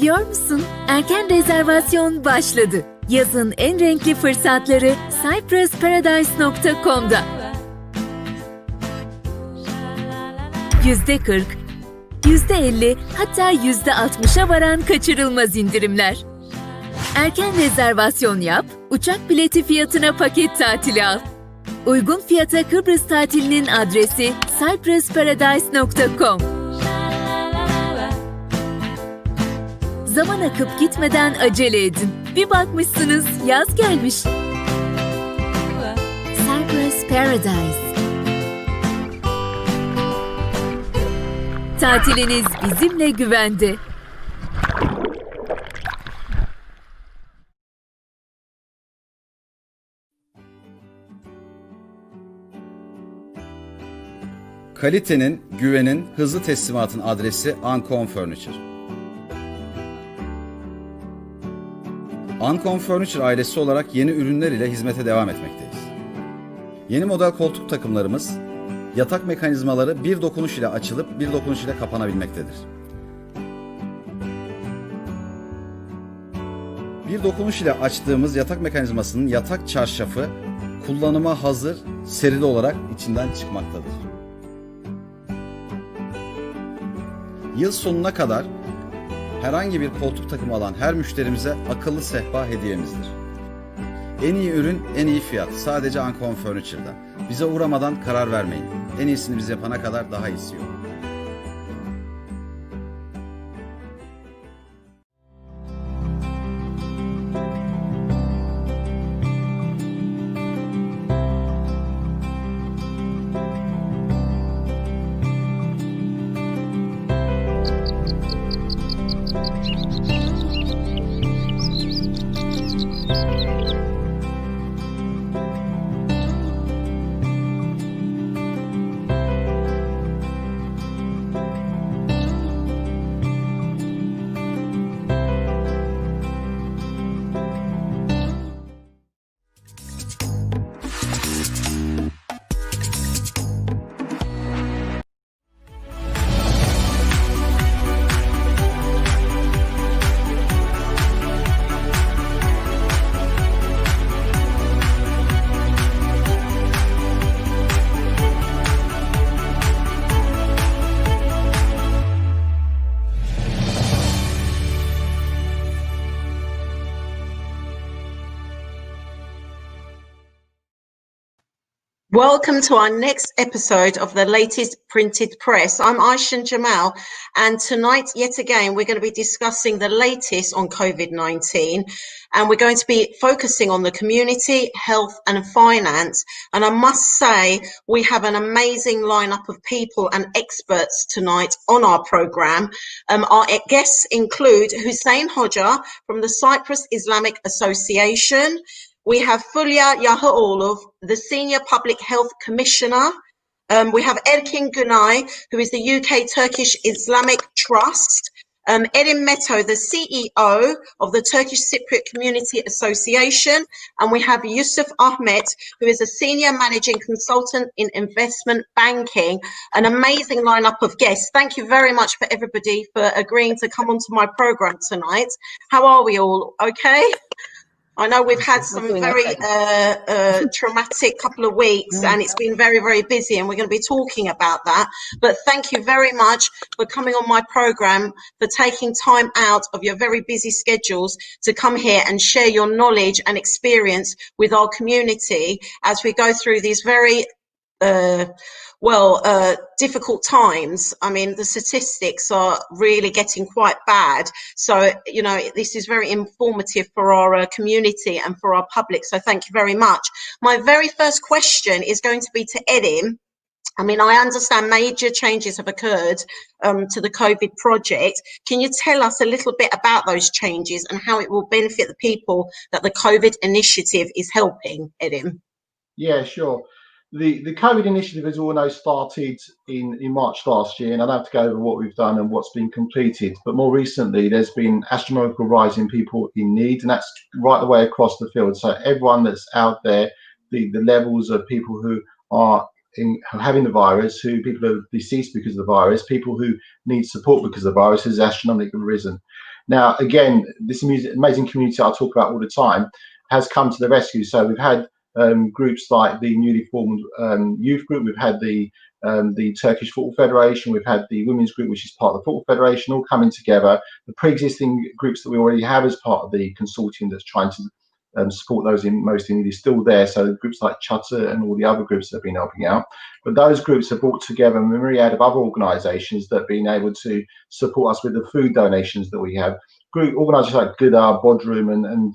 Biliyor musun? Erken rezervasyon başladı. Yazın en renkli fırsatları cyprusparadise.com'da. %40, %50 hatta %60'a varan kaçırılmaz indirimler. Erken rezervasyon yap, uçak bileti fiyatına paket tatili al. Uygun fiyata Kıbrıs tatilinin adresi cyprusparadise.com. Zaman akıp gitmeden acele edin. Bir bakmışsınız yaz gelmiş. Cyprus Paradise. Tatiliniz bizimle güvende. Kalitenin, güvenin, hızlı teslimatın adresi Ancon Furniture. Ancon Furniture ailesi olarak yeni ürünler ile hizmete devam etmekteyiz. Yeni model koltuk takımlarımız, yatak mekanizmaları bir dokunuş ile açılıp bir dokunuş ile kapanabilmektedir. Bir dokunuş ile açtığımız yatak mekanizmasının yatak çarşafı kullanıma hazır, serili olarak içinden çıkmaktadır. Yıl sonuna kadar herhangi bir koltuk takımı alan her müşterimize akıllı sehpa hediyemizdir. En iyi ürün, en iyi fiyat. Sadece Ancon Furniture'da. Bize uğramadan karar vermeyin. En iyisini biz yapana kadar daha iyisi yok. Welcome to our next episode of the latest printed press. I'm Aishan Jamal, and tonight, yet again, we're going to be discussing the latest on COVID-19, and we're going to be focusing on the community, health and finance. And I must say, we have an amazing lineup of people and experts tonight on our program. Our guests include Hussein Hoja from the Cyprus Islamic Association. We have Fulya Yahaoğlu, the Senior Public Health Commissioner. We have Erkin Günay, who is the UK Turkish Islamic Trust. Erin Meto, the CEO of the Turkish Cypriot Community Association. And we have Yusuf Ahmet, who is a Senior Managing Consultant in Investment Banking. An amazing lineup of guests. Thank you very much for everybody for agreeing to come onto my program tonight. How are we all? Okay? I know we've had some very traumatic couple of weeks and it's been very, very busy, and we're going to be talking about that. But thank you very much for coming on my program, for taking time out of your very busy schedules to come here and share your knowledge and experience with our community as we go through these very difficult times. I mean, the statistics are really getting quite bad. So, you know, this is very informative for our community and for our public. So thank you very much. My very first question is going to be to Erin. I mean, I understand major changes have occurred to the COVID project. Can you tell us a little bit about those changes and how it will benefit the people that the COVID initiative is helping, Erin? Yeah, sure. The COVID initiative has almost started in March last year, and I'll have to go over what we've done and what's been completed. But more recently, there's been astronomical rise in people in need, and that's right the way across the field. So everyone that's out there, the levels of people who are having the virus, people who are deceased because of the virus, people who need support because of the virus has astronomically risen. Now, again, this amazing community I talk about all the time has come to the rescue. So we've had groups like the newly formed youth group, we've had the Turkish Football Federation, we've had the women's group, which is part of the Football Federation, all coming together. The pre-existing groups that we already have as part of the consortium that's trying to support those in most in need is still there. So groups like Chutter and all the other groups that have been helping out. But those groups have brought together a myriad of other organisations that have been able to support us with the food donations that we have. Organisations like Goodar, Bodrum and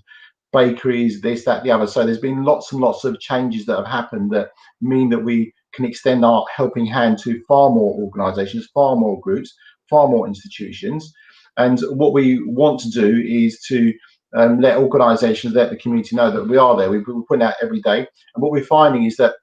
bakeries, this, that, the other. So there's been lots and lots of changes that have happened that mean that we can extend our helping hand to far more organisations, far more groups, far more institutions. And what we want to do is to let organisations, let the community know that we are there. We're putting out every day. And what we're finding is that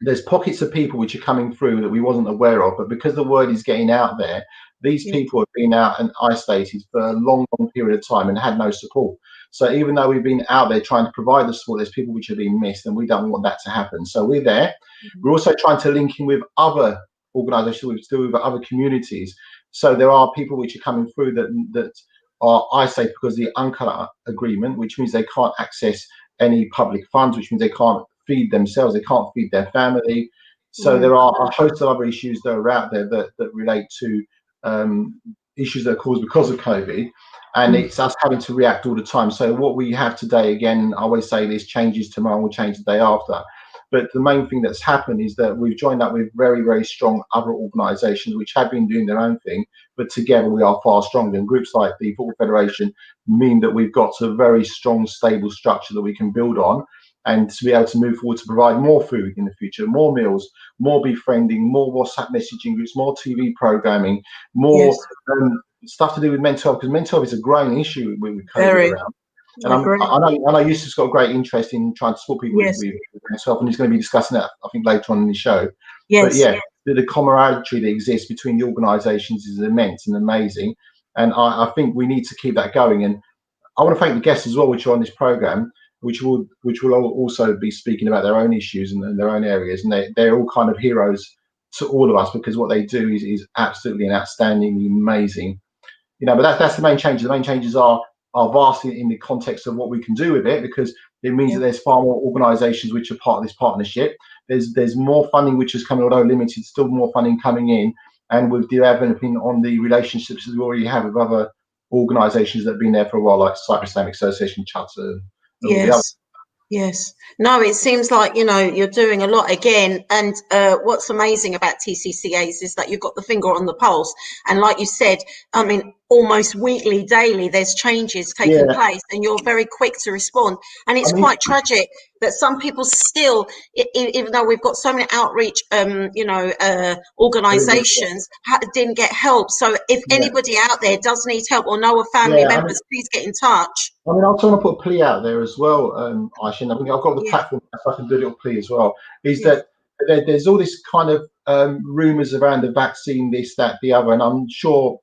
there's pockets of people which are coming through that we wasn't aware of, but because the word is getting out there, these people have been out and isolated for a long, long period of time and had no support. So even though we've been out there trying to provide the support, there's people which have been missed, and we don't want that to happen. So we're there. We're also trying to link in with other organisations, with other communities. So there are people which are coming through that are isolated because of the UNCLOS agreement, which means they can't access any public funds, which means they can't feed themselves, they can't feed their family. So there are a host of other issues that are out there that relate to issues that are caused because of COVID, and it's us having to react all the time. So what we have today, again, I always say this changes tomorrow, will change the day after. But the main thing that's happened is that we've joined up with very, very strong other organisations which have been doing their own thing, but together we are far stronger. And groups like the Football Federation mean that we've got a very strong, stable structure that we can build on, and to be able to move forward to provide more food in the future, more meals, more befriending, more WhatsApp messaging groups, more TV programming, more stuff to do with mental health, because mental health is a growing issue with COVID around. And I know Yusuf's got a great interest in trying to support people with mental health, and he's going to be discussing that, I think, later on in the show. But yeah, the camaraderie that exists between the organisations is immense and amazing, and I think we need to keep that going. And I want to thank the guests as well, which are on this programme, which will also be speaking about their own issues and their own areas, and they're all kind of heroes to all of us, because what they do is absolutely and outstandingly amazing. You know, but that's the main changes. The main changes are vast in the context of what we can do with it, because it means that there's far more organisations which are part of this partnership. There's more funding which is coming, although limited, still more funding coming in, and with developing on the relationships that we already have with other organisations that have been there for a while, like Cyprus Islamic Association, Chutter. Yes. No, it seems like, you know, you're doing a lot again. And what's amazing about TCCAs is that you've got the finger on the pulse. And like you said, I mean, almost weekly, daily, there's changes taking place, and you're very quick to respond. And it's quite tragic that some people still, even though we've got so many outreach, organisations, didn't get help. So if anybody out there does need help or know of family members, please get in touch. I mean, I also want to put a plea out there as well, Aishin. I mean, I've got the platform, so I can do a little plea as well. Is that there's all this kind of rumours around the vaccine, this, that, the other, and I'm sure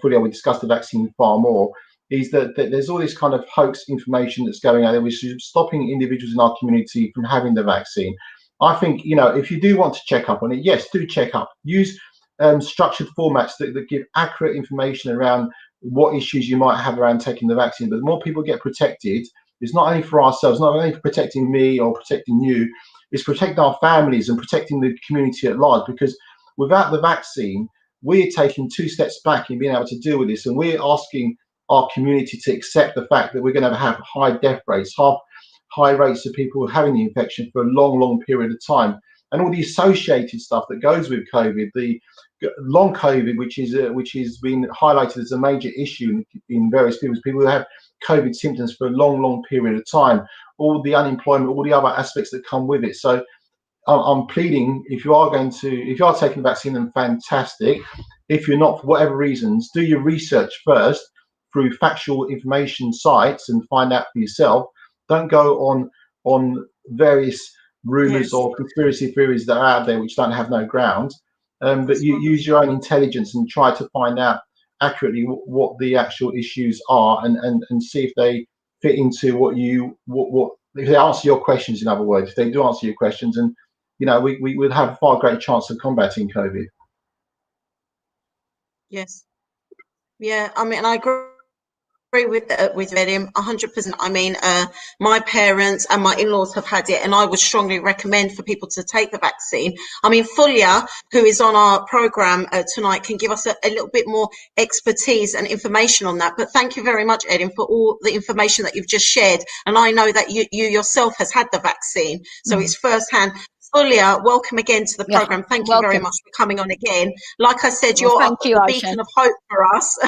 fully I will discuss the vaccine far more. Is that there's all this kind of hoax information that's going out there, which is stopping individuals in our community from having the vaccine. I think, you know, if you do want to check up on it, yes, do check up. Use structured formats that give accurate information around what issues you might have around taking the vaccine. But the more people get protected, it's not only for ourselves, not only for protecting me or protecting you, it's protecting our families and protecting the community at large. Because without the vaccine, we're taking 2 steps back in being able to deal with this, and we're asking our community to accept the fact that we're going to have high death rates, high rates of people having the infection for a long, long period of time, and all the associated stuff that goes with COVID, the long COVID, which is being highlighted as a major issue in various people who have COVID symptoms for a long, long period of time, all the unemployment, all the other aspects that come with it. So I'm pleading, if you are taking the vaccine, then fantastic. If you're not, for whatever reasons, do your research first through factual information sites and find out for yourself. Don't go on various rumours or conspiracy theories that are out there which don't have no ground. But you use your own intelligence and try to find out accurately what the actual issues are, and see if they fit into what if they answer your questions. In other words, if they do answer your questions, and you know, we would have a far greater chance of combating COVID. Yes. Yeah, I mean, I agree with Edim 100%. I mean, my parents and my in-laws have had it, and I would strongly recommend for people to take the vaccine. I mean, Fulia, who is on our program tonight, can give us a little bit more expertise and information on that. But thank you very much, Edim, for all the information that you've just shared. And I know that you yourself has had the vaccine, so it's firsthand. Fulia, welcome again to the program. Thank you very much for coming on again. Like I said, you're a beacon of hope for us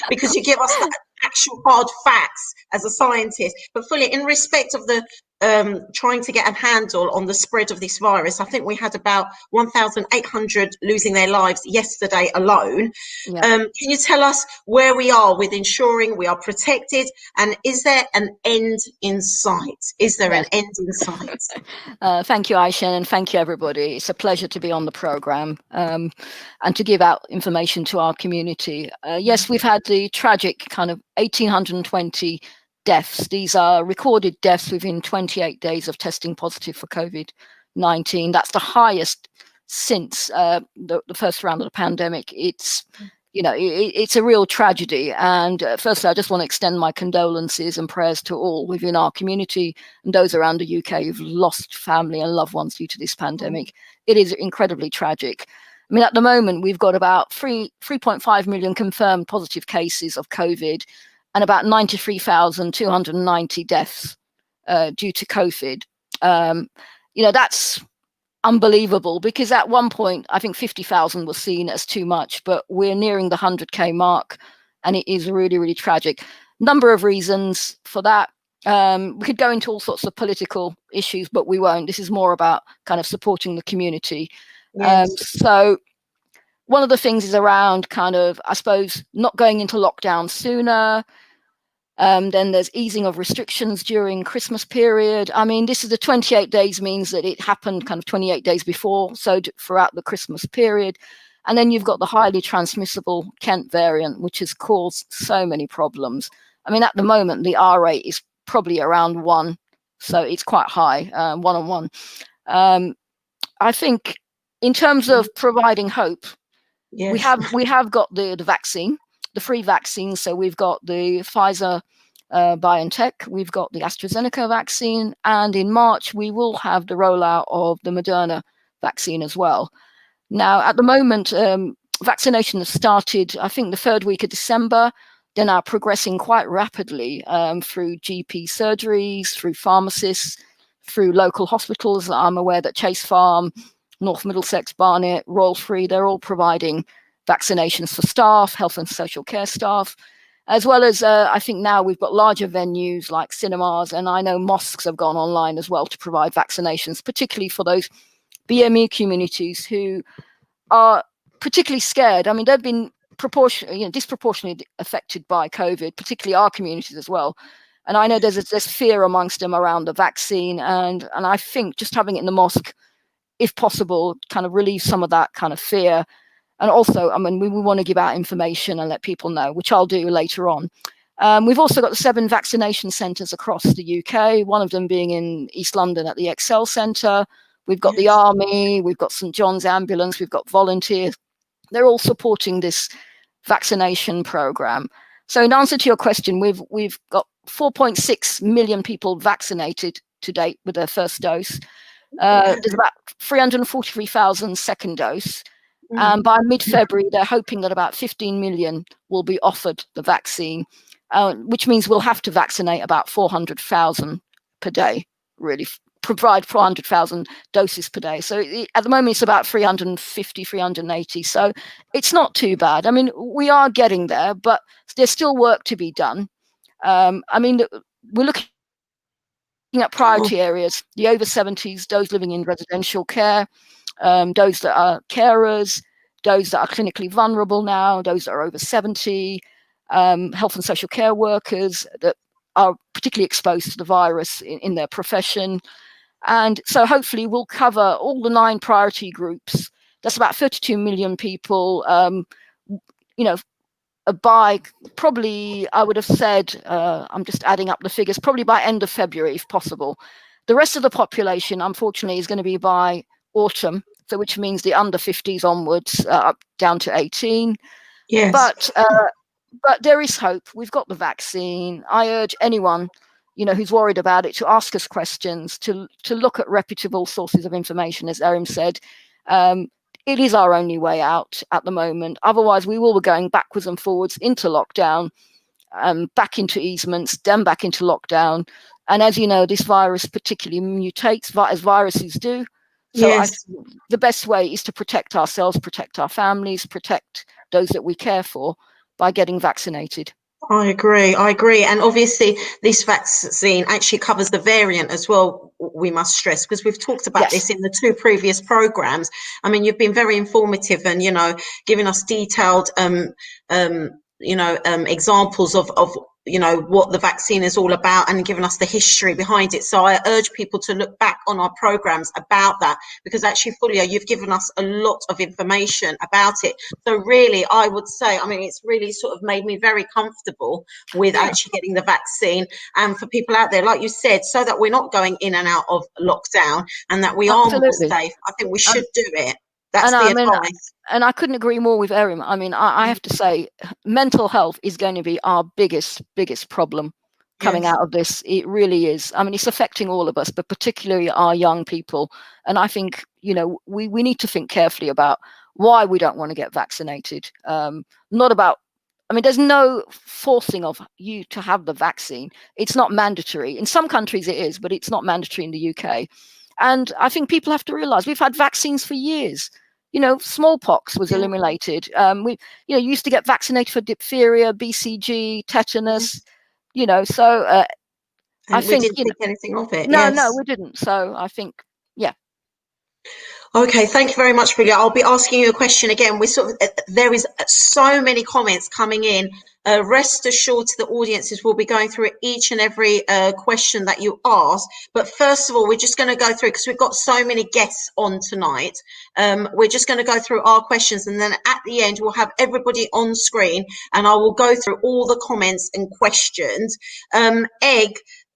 because you give us that actual hard facts as a scientist. But Fulia, in respect of the trying to get a handle on the spread of this virus, I think we had about 1,800 losing their lives yesterday alone. Can you tell us where we are with ensuring we are protected, and is there an end in sight? Is there an end in sight? Thank you, Aisha, and thank you, everybody. It's a pleasure to be on the program and to give out information to our community. Yes, we've had the tragic kind of 1,820 deaths. These are recorded deaths within 28 days of testing positive for COVID-19. That's the highest since the first round of the pandemic. It's, it's a real tragedy. And firstly, I just want to extend my condolences and prayers to all within our community and those around the UK who've lost family and loved ones due to this pandemic. It is incredibly tragic. I mean, at the moment, we've got about 3.5 million confirmed positive cases of COVID and about 93,290 deaths due to COVID. That's unbelievable, because at one point, I think 50,000 was seen as too much, but we're nearing the 100K mark, and it is really, really tragic. Number of reasons for that. We could go into all sorts of political issues, but we won't. This is more about kind of supporting the community. So one of the things is around kind of, I suppose, not going into lockdown sooner. Then there's easing of restrictions during Christmas period. I mean, this is the 28 days means that it happened kind of 28 days before, so throughout the Christmas period. And then you've got the highly transmissible Kent variant, which has caused so many problems. I mean, at the moment, the R rate is probably around 1, so it's quite high, 1 on 1. I think in terms of providing hope, we have got the vaccine, the free vaccine. So we've got the Pfizer BioNTech, we've got the AstraZeneca vaccine, and in March we will have the rollout of the Moderna vaccine as well. Now, at the moment, vaccination has started, I think, the 3rd week of December. They're now progressing quite rapidly through GP surgeries, through pharmacists, through local hospitals. I'm aware that Chase Farm, North Middlesex, Barnet, Royal Free, they're all providing vaccinations for staff, health and social care staff, as well as I think now we've got larger venues like cinemas, and I know mosques have gone online as well to provide vaccinations, particularly for those BME communities who are particularly scared. I mean, they've been disproportionately affected by COVID, particularly our communities as well. And I know there's fear amongst them around the vaccine, and I think just having it in the mosque, if possible, kind of relieve some of that kind of fear. And also, I mean, we want to give out information and let people know, which I'll do later on. We've also got the 7 vaccination centres across the UK, one of them being in East London at the Excel Centre. We've got the Army, we've got St John's Ambulance, we've got volunteers. They're all supporting this vaccination programme. So in answer to your question, we've got 4.6 million people vaccinated to date with their first dose. There's about 343,000 second dose. And by mid-February, they're hoping that about 15 million will be offered the vaccine, which means we'll have to vaccinate about 400,000 per day, really provide 400,000 doses per day. So at the moment, it's about 350, 380. So it's not too bad. I mean, we are getting there, but there's still work to be done. I mean, we're looking at priority areas, the over 70s, those living in residential care, those that are carers, those that are clinically vulnerable now, those that are over 70, health and social care workers that are particularly exposed to the virus in their profession. And so hopefully we'll cover all the 9 priority groups. That's about 32 million people, by probably, I would have said, I'm just adding up the figures, probably by end of February, if possible. The rest of the population, unfortunately, is going to be by autumn, so which means the under 50s onwards, up down to 18. Yes. But but there is hope. We've got the vaccine. I urge anyone, who's worried about it, to ask us questions, to look at reputable sources of information, as Erin said. It is our only way out at the moment. Otherwise, we will be going backwards and forwards into lockdown, back into easements, then back into lockdown. And as you know, this virus particularly mutates, as viruses do. So Yes. the best way is to protect ourselves, protect our families, protect those that we care for by getting vaccinated. I agree. And obviously this vaccine actually covers the variant as well, we must stress, because we've talked about this in the 2 previous programs. I mean, you've been very informative and, giving us detailed, examples of what the vaccine is all about and given us the history behind it. So I urge people to look back on our programs about that, because actually, Fulia, you've given us a lot of information about it. So really, I would say, I mean, it's really sort of made me very comfortable with actually getting the vaccine. And for people out there, like you said, so that we're not going in and out of lockdown and that we are more safe, I think we should do it. That's the advice. And I couldn't agree more with Erin. I mean, I have to say, mental health is going to be our biggest problem coming out of this. It really is. I mean, it's affecting all of us, but particularly our young people. And I think, we need to think carefully about why we don't want to get vaccinated. Not about, I mean, there's no forcing of you to have the vaccine. It's not mandatory. In some countries it is, but it's not mandatory in the UK. And I think people have to realize we've had vaccines for years. Smallpox was eliminated. We, used to get vaccinated for diphtheria, BCG, tetanus. So I think we didn't think anything of it. No, we didn't. So I think, yeah. Okay, thank you very much, Fulia. I'll be asking you a question again. There is so many comments coming in. Rest assured, the audiences will be going through each and every question that you ask. But first of all, we're just going to go through, because we've got so many guests on tonight. We're just going to go through our questions, and then at the end, we'll have everybody on screen, and I will go through all the comments and questions.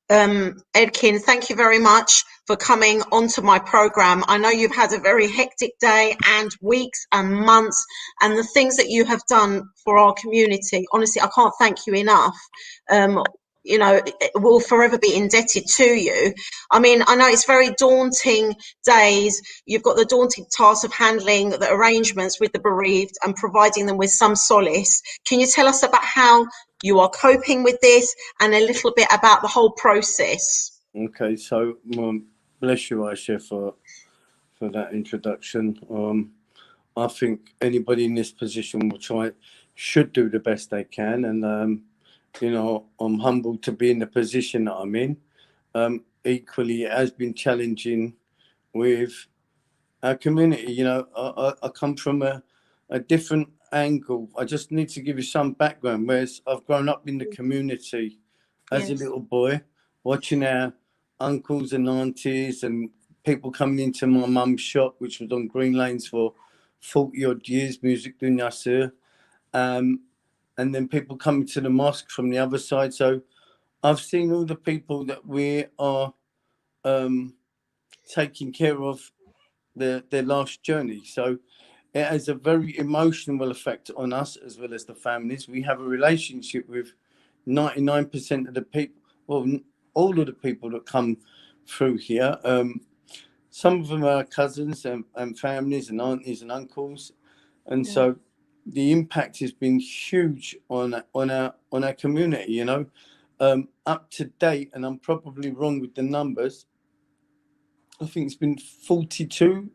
Edkin, thank you very much for coming onto my program. I know you've had a very hectic day and weeks and months, and the things that you have done for our community, honestly, I can't thank you enough. We'll forever be indebted to you. I mean, I know it's very daunting days. You've got the daunting task of handling the arrangements with the bereaved and providing them with some solace. Can you tell us about how you are coping with this and a little bit about the whole process? Okay, so bless you, Aisha, for that introduction. I think anybody in this position should do the best they can, and I'm humbled to be in the position that I'm in. Equally, it has been challenging with our community. I come from a different angle. I just need to give you some background. Whereas I've grown up in the community as a little boy, watching our uncles and aunties and people coming into my mum's shop, which was on Green Lanes for 40 odd years, Music Dunyasir. And then people coming to the mosque from the other side. So I've seen all the people that we are taking care of their last journey. So it has a very emotional effect on us as well as the families. We have a relationship with 99% of the people, well, all of the people that come through here. Some of them are cousins and families and aunties and uncles. And so the impact has been huge on our community, up to date, and I'm probably wrong with the numbers. I think it's been 42,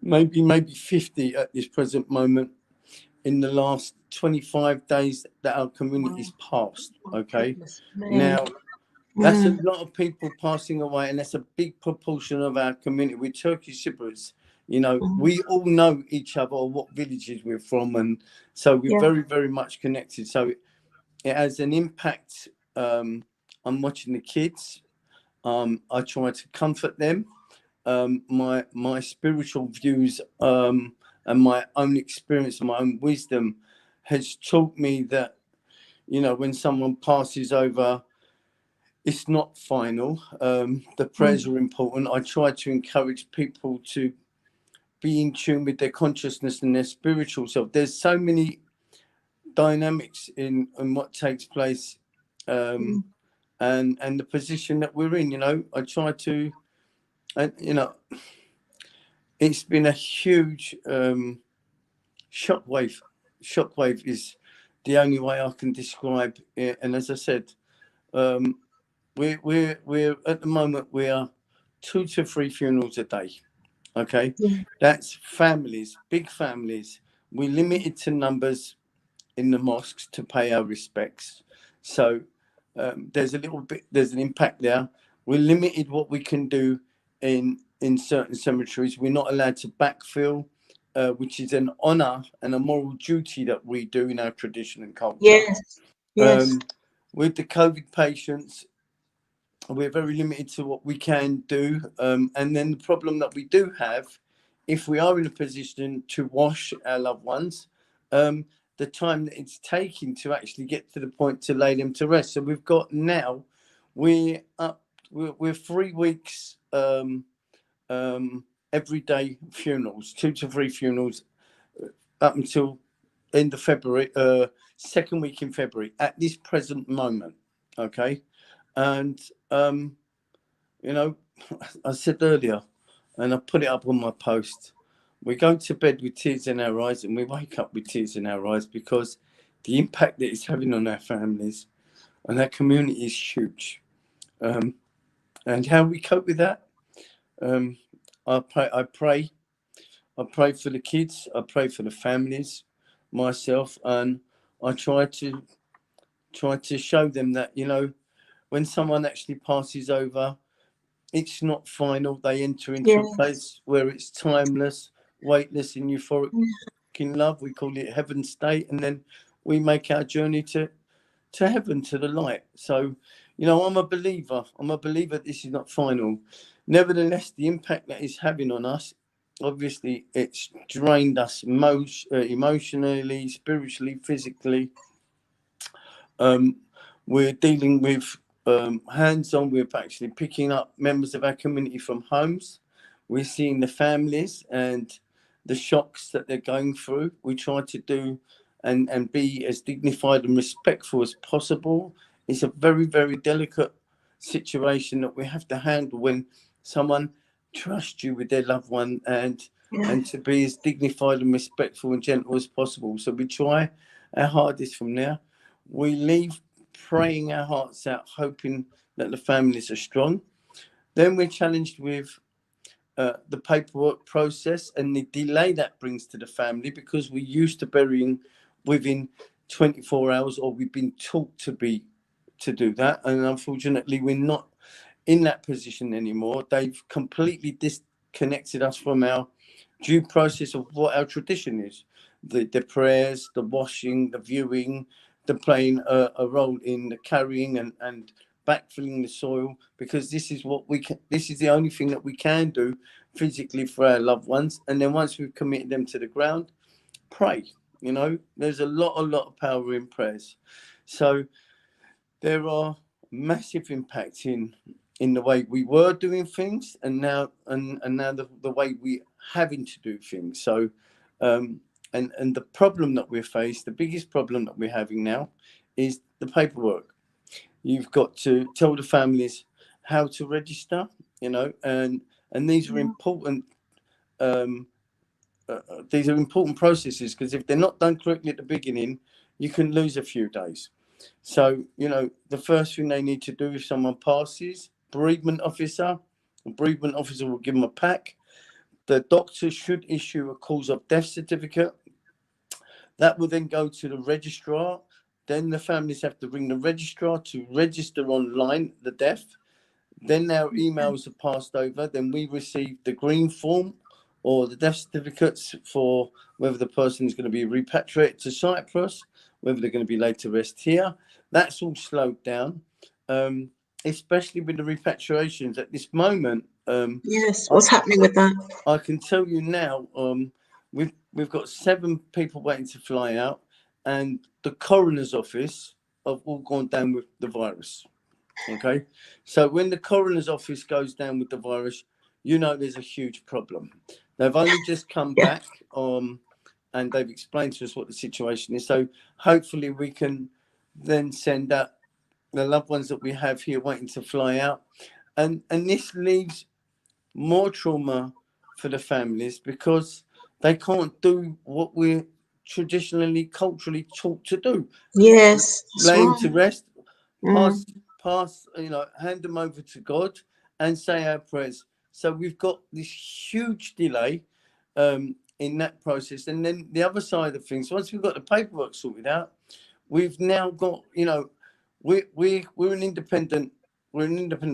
maybe 50 at this present moment in the last 25 days that our community's passed. Okay, now that's a lot of people passing away, and that's a big proportion of our community. We're Turkish Cypriots. We all know each other or what villages we're from, and so we're very, very much connected. So it has an impact. I'm watching the kids. I try to comfort them. My spiritual views and my own experience and my own wisdom has taught me that, when someone passes over, it's not final. The prayers are important. I try to encourage people to be in tune with their consciousness and their spiritual self. There's so many dynamics in what takes place, and the position that we're in. I try to, and it's been a huge shockwave. Shockwave is the only way I can describe it. And as I said, we're at the moment we are 2 to 3 funerals a day. Okay, that's families, big families. We're limited to numbers in the mosques to pay our respects. So there's an impact there. We're limited what we can do in certain cemeteries. We're not allowed to backfill, which is an honour and a moral duty that we do in our tradition and culture. Yes. With the COVID patients, we're very limited to what we can do. And then the problem that we do have, if we are in a position to wash our loved ones, the time that it's taking to actually get to the point to lay them to rest. So we've got now, we're 3 weeks everyday funerals, 2 to 3 funerals up until end of February, second week in February at this present moment. Okay. And, I said earlier, and I put it up on my post, we go to bed with tears in our eyes and we wake up with tears in our eyes because the impact that it's having on our families and our community is huge. And how we cope with that, I pray for the kids, I pray for the families, myself, and I try to show them that, when someone actually passes over, it's not final. They enter into a place where it's timeless, weightless, and euphoric in love. We call it heaven state, and then we make our journey to heaven, to the light. So, I'm a believer. This is not final. Nevertheless, the impact that it's having on us, obviously, it's drained us emotionally, spiritually, physically. We're dealing with hands-on. We're actually picking up members of our community from homes. We're seeing the families and the shocks that they're going through. We try to do and be as dignified and respectful as possible. It's a very, very delicate situation that we have to handle when someone trusts you with their loved one, and to be as dignified and respectful and gentle as possible. So we try our hardest from there. We leave praying our hearts out, hoping that the families are strong. Then we're challenged with the paperwork process and the delay that brings to the family, because we're used to burying within 24 hours, or we've been taught to do that. And unfortunately, we're not in that position anymore. They've completely disconnected us from our due process of what our tradition is. The prayers, the washing, the viewing, the playing a role in the carrying and backfilling the soil, because this is what this is the only thing that we can do physically for our loved ones. And then once we've committed them to the ground, pray. There's a lot of power in prayers. So there are massive impacts in the way we were doing things, and now the way we're having to do things. So and the problem that we're faced, the biggest problem that we're having now, is the paperwork. You've got to tell the families how to register, and these are important. These are important processes, because if they're not done correctly at the beginning, you can lose a few days. So, the first thing they need to do if someone passes, a bereavement officer will give them a pack. The doctor should issue a cause of death certificate. That will then go to the registrar. Then the families have to ring the registrar to register online the death. Then our emails are passed over. Then we receive the green form or the death certificates for whether the person is going to be repatriated to Cyprus, whether they're going to be laid to rest here. That's all slowed down, especially with the repatriations at this moment. What's happening with that? I can tell you now, we've got 7 people waiting to fly out, and the coroner's office have all gone down with the virus. Okay, so when the coroner's office goes down with the virus, there's a huge problem. They've only just come back, and and they've explained to us what the situation is. So hopefully we can then send out the loved ones that we have here waiting to fly out. And this leaves more trauma for the families because they can't do what we're traditionally, culturally taught to do. Yes, that's Lay them right. to rest, Mm. pass, hand them over to God and say our prayers. So we've got this huge delay in that process. And then the other side of things, once we've got the paperwork sorted out, we've now got, we're an independent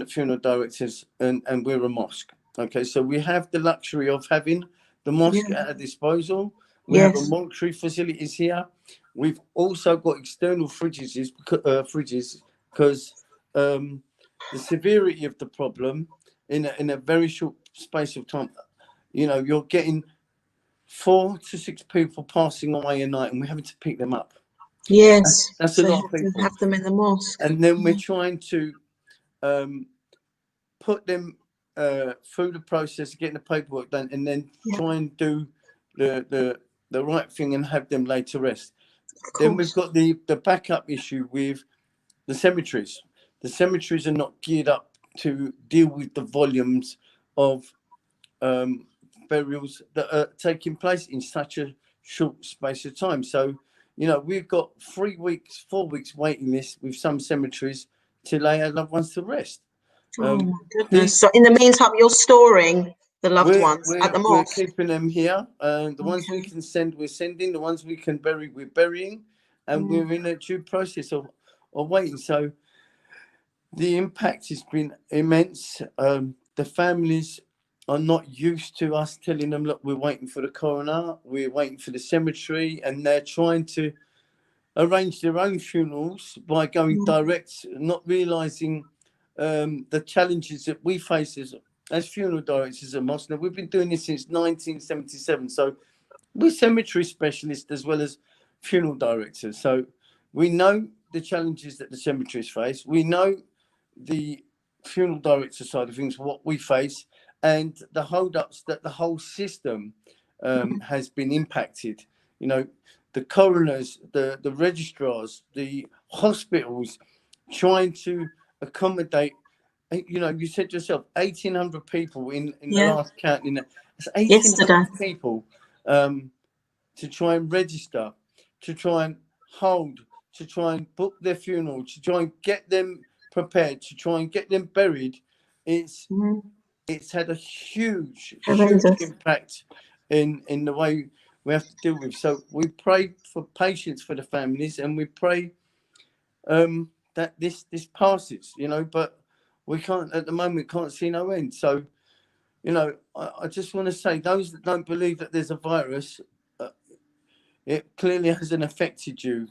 funeral directors, and we're a mosque. Okay, so we have the luxury of having the mosque Yeah. at our disposal. We have a Yes. mortuary facilities here. We've also got external fridges because the severity of the problem in a very short space of time, you're getting 4 to 6 people passing away a night, and we're having to pick them up. Yes. That's So a you lot of have to people. have them in the mosque. And then we're trying to put them through the process of getting the paperwork done, and then try and do the right thing and have them laid to rest. Then we've got the backup issue with the cemeteries. The cemeteries are not geared up to deal with the volumes of burials that are taking place in such a short space of time. So, we've got 3 weeks, 4 weeks waiting list with some cemeteries to lay our loved ones to rest. Oh my goodness. So in the meantime, you're storing the loved ones at the We're mosque. keeping them here. The ones we can send, we're sending. The ones we can bury, we're burying. And we're in a due process of waiting. So the impact has been immense. The families are not used to us telling them, look, we're waiting for the coroner, we're waiting for the cemetery, and they're trying to arrange their own funerals by going direct, not realising the challenges that we face as funeral directors at mosque. Now, we've been doing this since 1977, so we're cemetery specialists as well as funeral directors. So we know the challenges that the cemeteries face. We know the funeral director side of things, what we face, and the hold-ups that the whole system has been impacted. The coroners, the registrars, the hospitals, trying to accommodate. You said yourself, 1,800 people in the last count. It's 1,800 people to try and register, to try and hold, to try and book their funeral, to try and get them prepared, to try and get them buried. It's had a huge impact in the way we have to deal with. So we pray for patience for the families, and we pray that this passes, but we can't at the moment, can't see no end. So, I just want to say, those that don't believe that there's a virus, it clearly hasn't affected you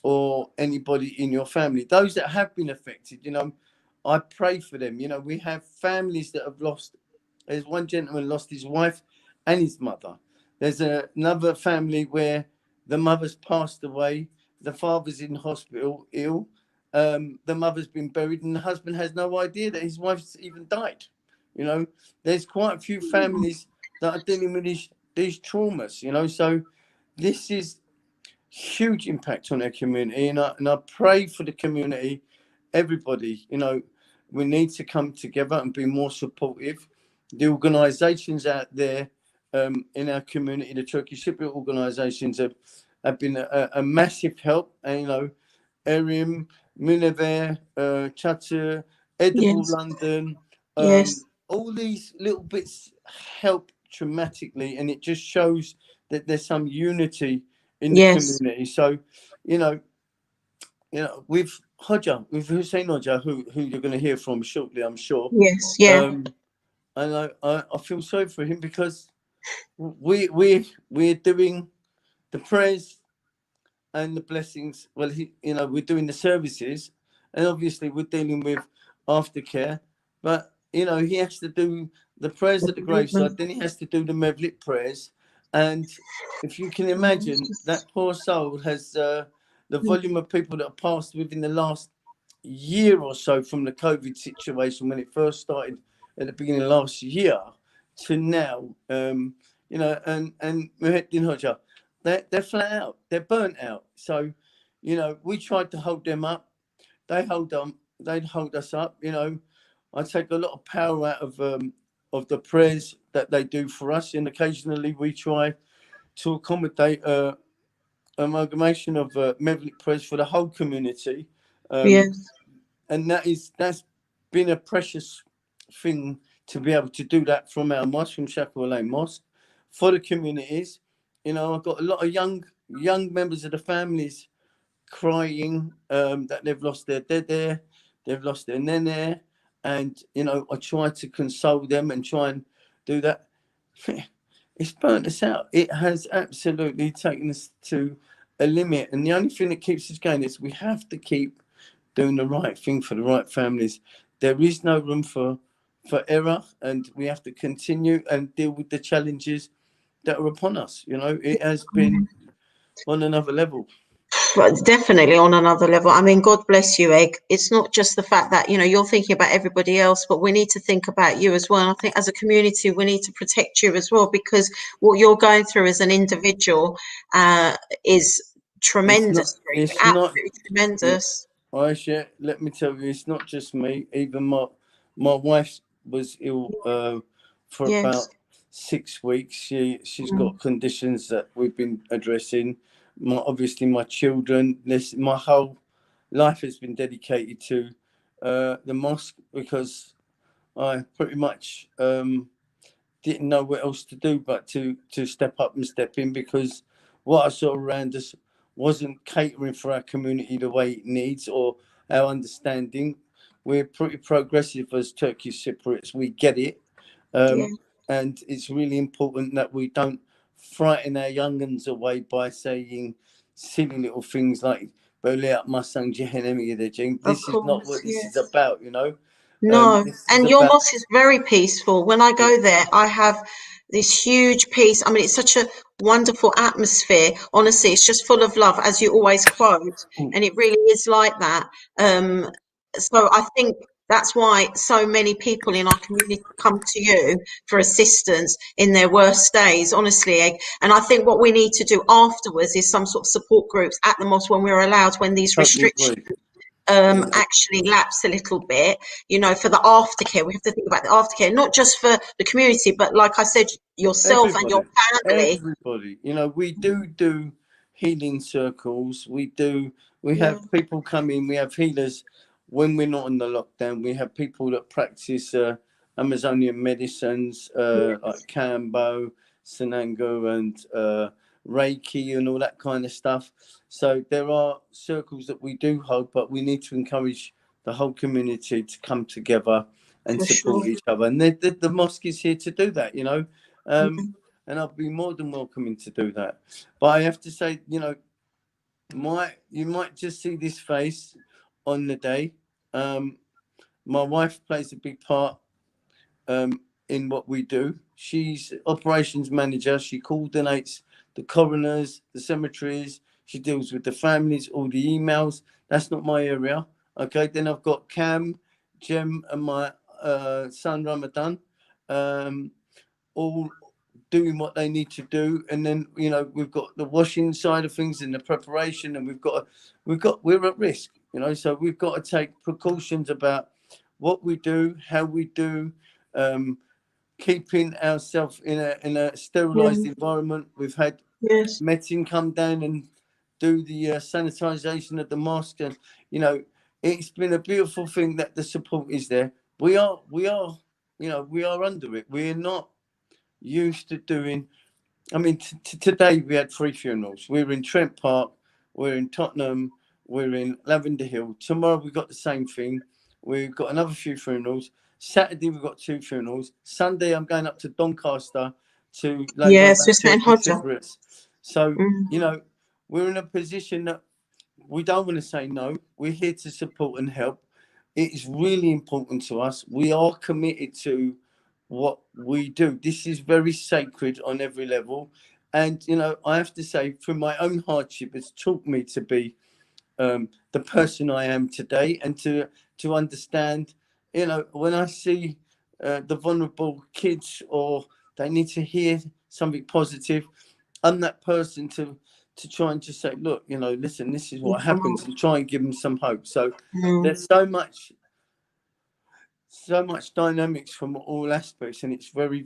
or anybody in your family. Those that have been affected, I pray for them. We have families that have lost. There's one gentleman lost his wife and his mother. There's another family where the mother's passed away, the father's in hospital ill, the mother's been buried, and the husband has no idea that his wife's even died. There's quite a few families that are dealing with these traumas. So this is huge impact on our community, and I pray for the community, everybody. We need to come together and be more supportive. The organisations out there in our community, the Turkish Cypriot organisations, have been a massive help. And Erim, Minever, Chatter, Edible London, all these little bits help dramatically, and it just shows that there's some unity in the community. So, with Hodja, with Hussein Hodja, who you're going to hear from shortly, I'm sure. And I feel sorry for him because we're doing the prayers and the blessings. Well, we're doing the services, and obviously we're dealing with aftercare. But he has to do the prayers at the graveside, then he has to do the Mevlit prayers. And if you can imagine, that poor soul has the volume of people that have passed within the last year or so from the COVID situation, when it first started at the beginning of last year to now, and Muhyiddin Hoxha, they're flat out. They're burnt out. So, you know, we tried to hold them up. They'd hold us up. You know, I take a lot of power out of the prayers that they do for us, and occasionally we try to accommodate amalgamation of Mevlik prayers for the whole community. Yes. And that's been a precious thing to be able to do that from our mosque, from Shakwa Lane Mosque, for the communities. You know, I've got a lot of young members of the families crying that they've lost their dede, they've lost their nene, and you know, I try to console them and try and do that. It's burnt us out. It has absolutely taken us to a limit, and the only thing that keeps us going is we have to keep doing the right thing for the right families. There is no room for error, and we have to continue and deal with the challenges that are upon us. You know, it has been on another level. But definitely on another level. I mean, God bless you, Egg. It's not just the fact that, you know, you're thinking about everybody else, but we need to think about you as well. And I think as a community, we need to protect you as well, because what you're going through as an individual is tremendous. It's Absolutely tremendous. Aisha, let me tell you, it's not just me. Even my wife was ill for Yes. about 6 weeks. She's got conditions that we've been addressing. Obviously my children. My whole life has been dedicated to the mosque, because I pretty much didn't know what else to do but to step up and step in, because what I saw around us wasn't catering for our community the way it needs, or our understanding. We're pretty progressive as Turkish Cypriots. We get it. And it's really important that we don't frighten our young uns away by saying silly little things like, this is not what this is about, you know. No, and your mosque is very peaceful. When I go there, I have this huge peace. I mean, it's such a wonderful atmosphere. Honestly, it's just full of love, as you always quote, and it really is like that. So I think that's why so many people in our community come to you for assistance in their worst days, honestly, Egg. And I think what we need to do afterwards is some sort of support groups at the mosque when we're allowed, when these restrictions actually lapse a little bit, you know, for the aftercare. We have to think about the aftercare, not just for the community, but like I said, yourself and your family. Everybody, you know, we do healing circles. We have people come in. We have healers when we're not in the lockdown. We have people that practice Amazonian medicines, like Kambo, Sanango, and Reiki and all that kind of stuff. So there are circles that we do hold, but we need to encourage the whole community to come together and support each other. And the mosque is here to do that, you know. And I'll be more than welcoming to do that. But I have to say, you know, you might just see this face on the day. My wife plays a big part in what we do. She's operations manager. She coordinates the coroners, the cemeteries. She deals with the families, all the emails. That's not my area. Okay, then I've got Cam, Jem, and my son Ramadan, all doing what they need to do. And then, you know, we've got the washing side of things and the preparation, and we're at risk, you know, so we've got to take precautions about what we do, how we do, keeping ourselves in a sterilized environment. We've had Metin come down and do the sanitization of the mosque, and you know, it's been a beautiful thing that the support is there. We are under it. We're not used to doing. I mean, today we had 3 funerals. We're in Trent Park, we're in Tottenham, we're in Lavender Hill. Tomorrow we've got the same thing. We've got another few funerals. Saturday we've got 2 funerals. Sunday I'm going up to Doncaster to So you know, we're in a position that we don't want to say no. We're here to support and help. It is really important to us. We are committed to what we do. This is very sacred on every level. And, you know, I have to say, through my own hardship, it's taught me to be the person I am today, and to understand, you know, when I see the vulnerable kids, or they need to hear something positive, I'm that person to try and just say, look, you know, listen, this is what happens, and try and give them some hope. So there's so much dynamics from all aspects, and it's very,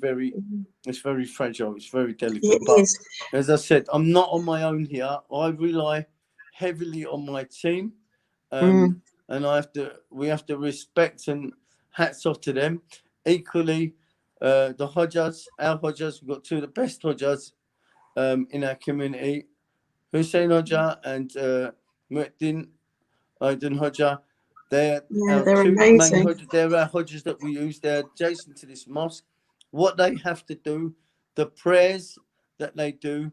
it's very fragile. It's very delicate. It But is. as I said, I'm not on my own here. I rely heavily on my team, and we have to respect, and hats off to them. Equally, the Hodjas, our Hodjas, we've got two of the best Hodjas in our community, Hussein Hodja and Mu'eddin Aydin Hodja. They're our They're two main amazing. Hodjas. They're our Hodjas that we use. They're adjacent to this mosque. What they have to do, the prayers that they do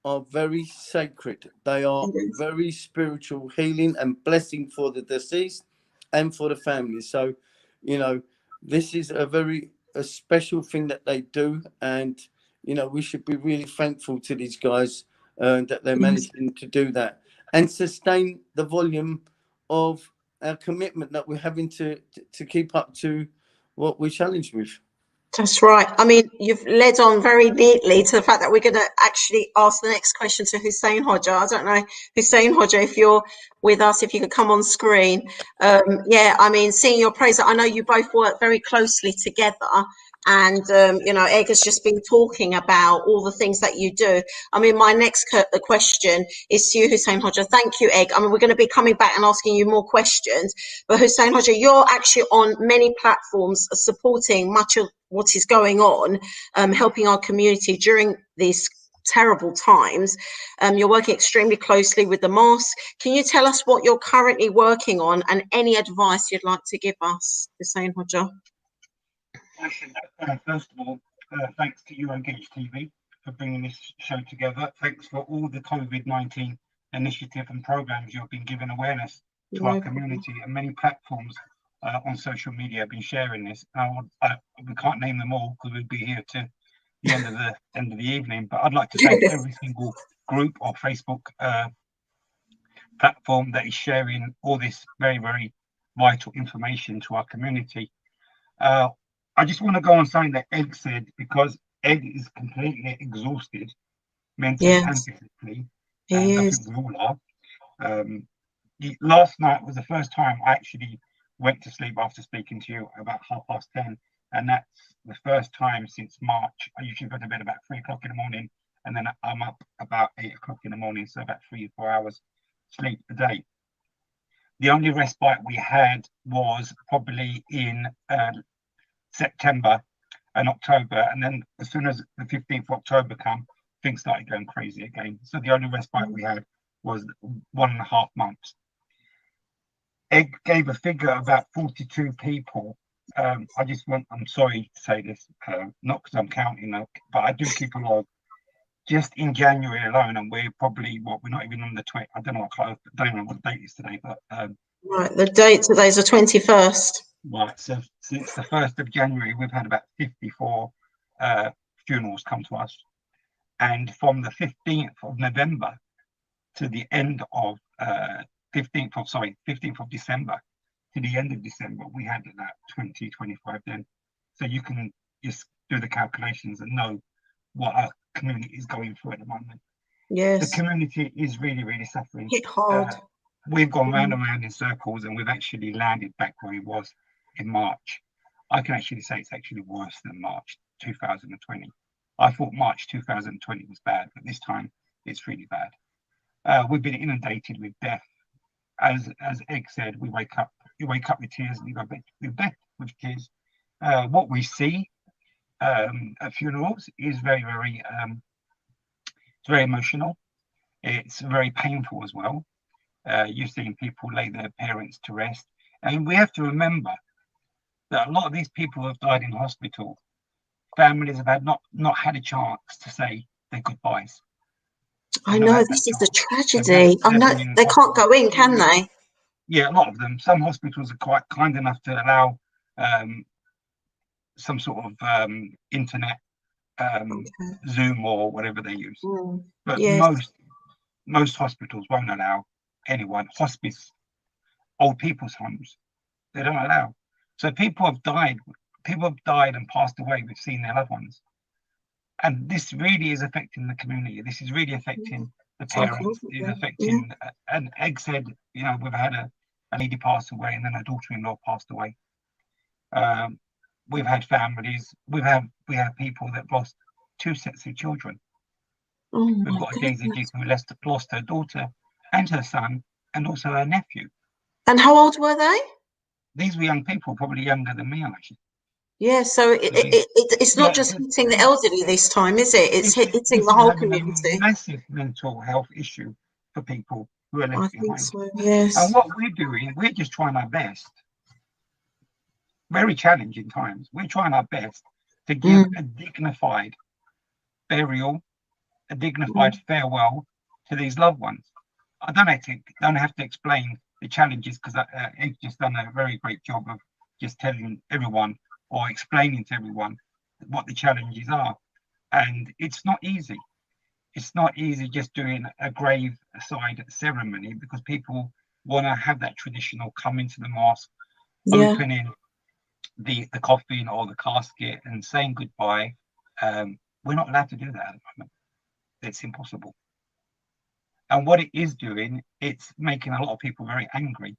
are very sacred. They are very spiritual healing and blessing for the deceased and for the family. So, you know, this is a special thing that they do, and you know, we should be really thankful to these guys that they're managing to do that and sustain the volume of our commitment that we're having to keep up to what we're challenged with. That's right. I mean, you've led on very neatly to the fact that we're going to actually ask the next question to Hussein Hodja. I don't know, Hussein Hodja, if you're with us, if you could come on screen. Yeah, I mean, seeing your praise, I know you both work very closely together. And, you know, Egg has just been talking about all the things that you do. I mean, my next question is to you, Hussein Hodja. Thank you, Egg. I mean, we're going to be coming back and asking you more questions. But Hussein Hodja, you're actually on many platforms supporting much of what is going on, helping our community during these terrible times. You're working extremely closely with the mosque. Can you tell us what you're currently working on and any advice you'd like to give us, Hussein Hodja? First of all, thanks to you, Engage TV, for bringing this show together. Thanks for all the COVID-19 initiative and programs you've been giving awareness to our community, and many platforms on social media have been sharing this. We can't name them all because we'd be here to the end of the evening, but I'd like to thank every single group or Facebook platform that is sharing all this very, very vital information to our community. I just want to go on something that Egg said, because Egg is completely exhausted mentally and physically, and I think we all are. Last night was the first time I actually went to sleep after speaking to you about 10:30, and that's the first time since March. I usually go to bed about 3 o'clock in the morning, and then I'm up about 8 o'clock in the morning, so about 3 or 4 hours sleep a day. The only respite we had was probably in September and October, and then as soon as the 15th of October came, things started going crazy again. So the only respite we had was 1.5 months. Egg gave a figure about 42 people. I'm sorry to say this, not because I'm counting, but I do keep a log. Just in January alone, and we're probably, we're not even on the 20, I don't know what date is today, but right, the date today is the 21st. Right, so since the 1st of January, we've had about 54 funerals come to us. And from the 15th of November to the end of 15th of December to the end of December, we had about 20, 25 then. So you can just do the calculations and know what our community is going through at the moment. Yes. The community is really, really suffering. Hit hard. We've gone round and round in circles, and we've actually landed back where it was in March. I can actually say it's actually worse than March 2020. I thought March 2020 was bad, but this time it's really bad. We've been inundated with death. As Egg said, you wake up with tears and you go to bed with tears. What we see at funerals is very, it's very emotional. It's very painful as well. You're seeing people lay their parents to rest. And we have to remember that a lot of these people have died in hospital. Families have not had a chance to say their goodbyes. I know, this is the tragedy. I know they can't go in, can they? Yeah, a lot of them. Some hospitals are quite kind enough to allow some sort of internet, Zoom or whatever they use. But most hospitals won't allow anyone. Hospice, old people's homes, they don't allow. So people have died and passed away. We've seen their loved ones, And this really is affecting the community. This is really affecting the It's parents. unfortunate, It's yeah. affecting, and Egg said, you know, we've had a lady pass away and then her daughter-in-law passed away. We've had families, we have people that lost 2 sets of children. Oh We've my got a Daisy goodness. who lost her daughter and her son and also her nephew. And how old were they? These were young people, probably younger than me, actually. Yeah, so it's not Yeah, just hitting the elderly this time, is it? It's hitting this the is whole having a community. massive mental health issue for people who are I left think behind. so, yes. And what we're doing, we're just trying our best. Very challenging times. We're trying our best to give a dignified burial, a dignified farewell to these loved ones. I don't have to explain the challenges, because Egg's just done a very great job of just telling everyone or explaining to everyone what the challenges are. And it's not easy. It's not easy just doing a graveside ceremony, because people want to have that traditional come into the mosque, Yeah. opening the coffin or the casket and saying goodbye. We're not allowed to do that at the moment. It's impossible. And what it is doing, it's making a lot of people very angry.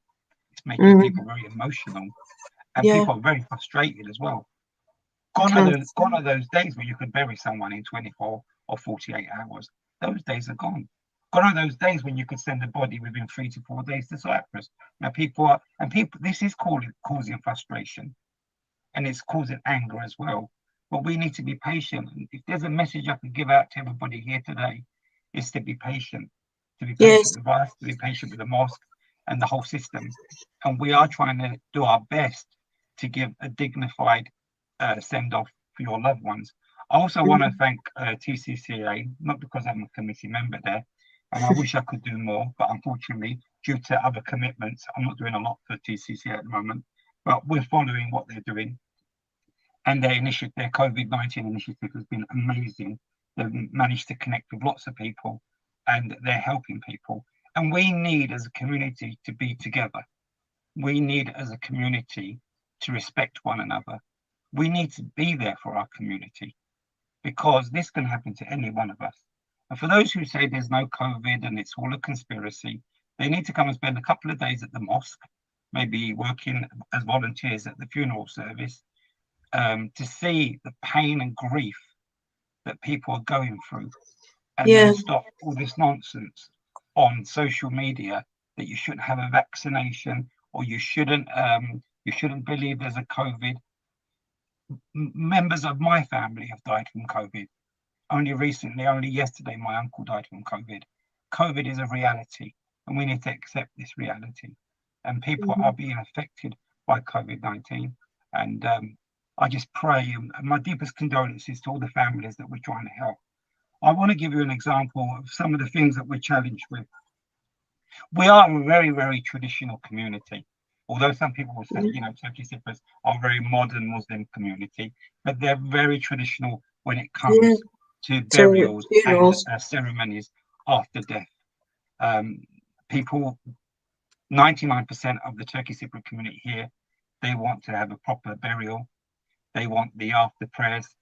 It's making people very emotional, and Yeah. people are very frustrated as well. I Gone can are those days where you could bury someone in 24 or 48 hours. Those days are gone. Gone are those days when you could send a body within 3 to 4 days to Cyprus. Now people, this is causing frustration, and it's causing anger as well. But we need to be patient. And if there's a message I could give out to everybody here today, is to be patient. To be patient Yes. with us, to be patient with the mosque and the whole system. And we are trying to do our best to give a dignified send-off for your loved ones. I also want to thank TCCA, not because I'm a committee member there, and I wish I could do more, but unfortunately, due to other commitments, I'm not doing a lot for TCCA at the moment, but we're following what they're doing. And their COVID-19 initiative has been amazing. They've managed to connect with lots of people, and they're helping people. And we need, as a community, to be together. We need, as a community, to respect one another. We need to be there for our community, because this can happen to any one of us. And for those who say there's no COVID and it's all a conspiracy, they need to come and spend a couple of days at the mosque, maybe working as volunteers at the funeral service, to see the pain and grief that people are going through, and then stop all this nonsense on social media that you shouldn't have a vaccination, or you shouldn't believe there's a COVID. Members of my family have died from COVID. Only yesterday, my uncle died from COVID. COVID is a reality, and we need to accept this reality. And people are being affected by COVID-19. And I just pray, and my deepest condolences to all the families that we're trying to help. I want to give you an example of some of the things that we're challenged with. We are a very, very traditional community. Although some people will say, you know, Turkish Cypriots are a very modern Muslim community, but they're very traditional when it comes to burials and ceremonies after death. 99% of the Turkish Cypriot community here, they want to have a proper burial. They want the after prayers.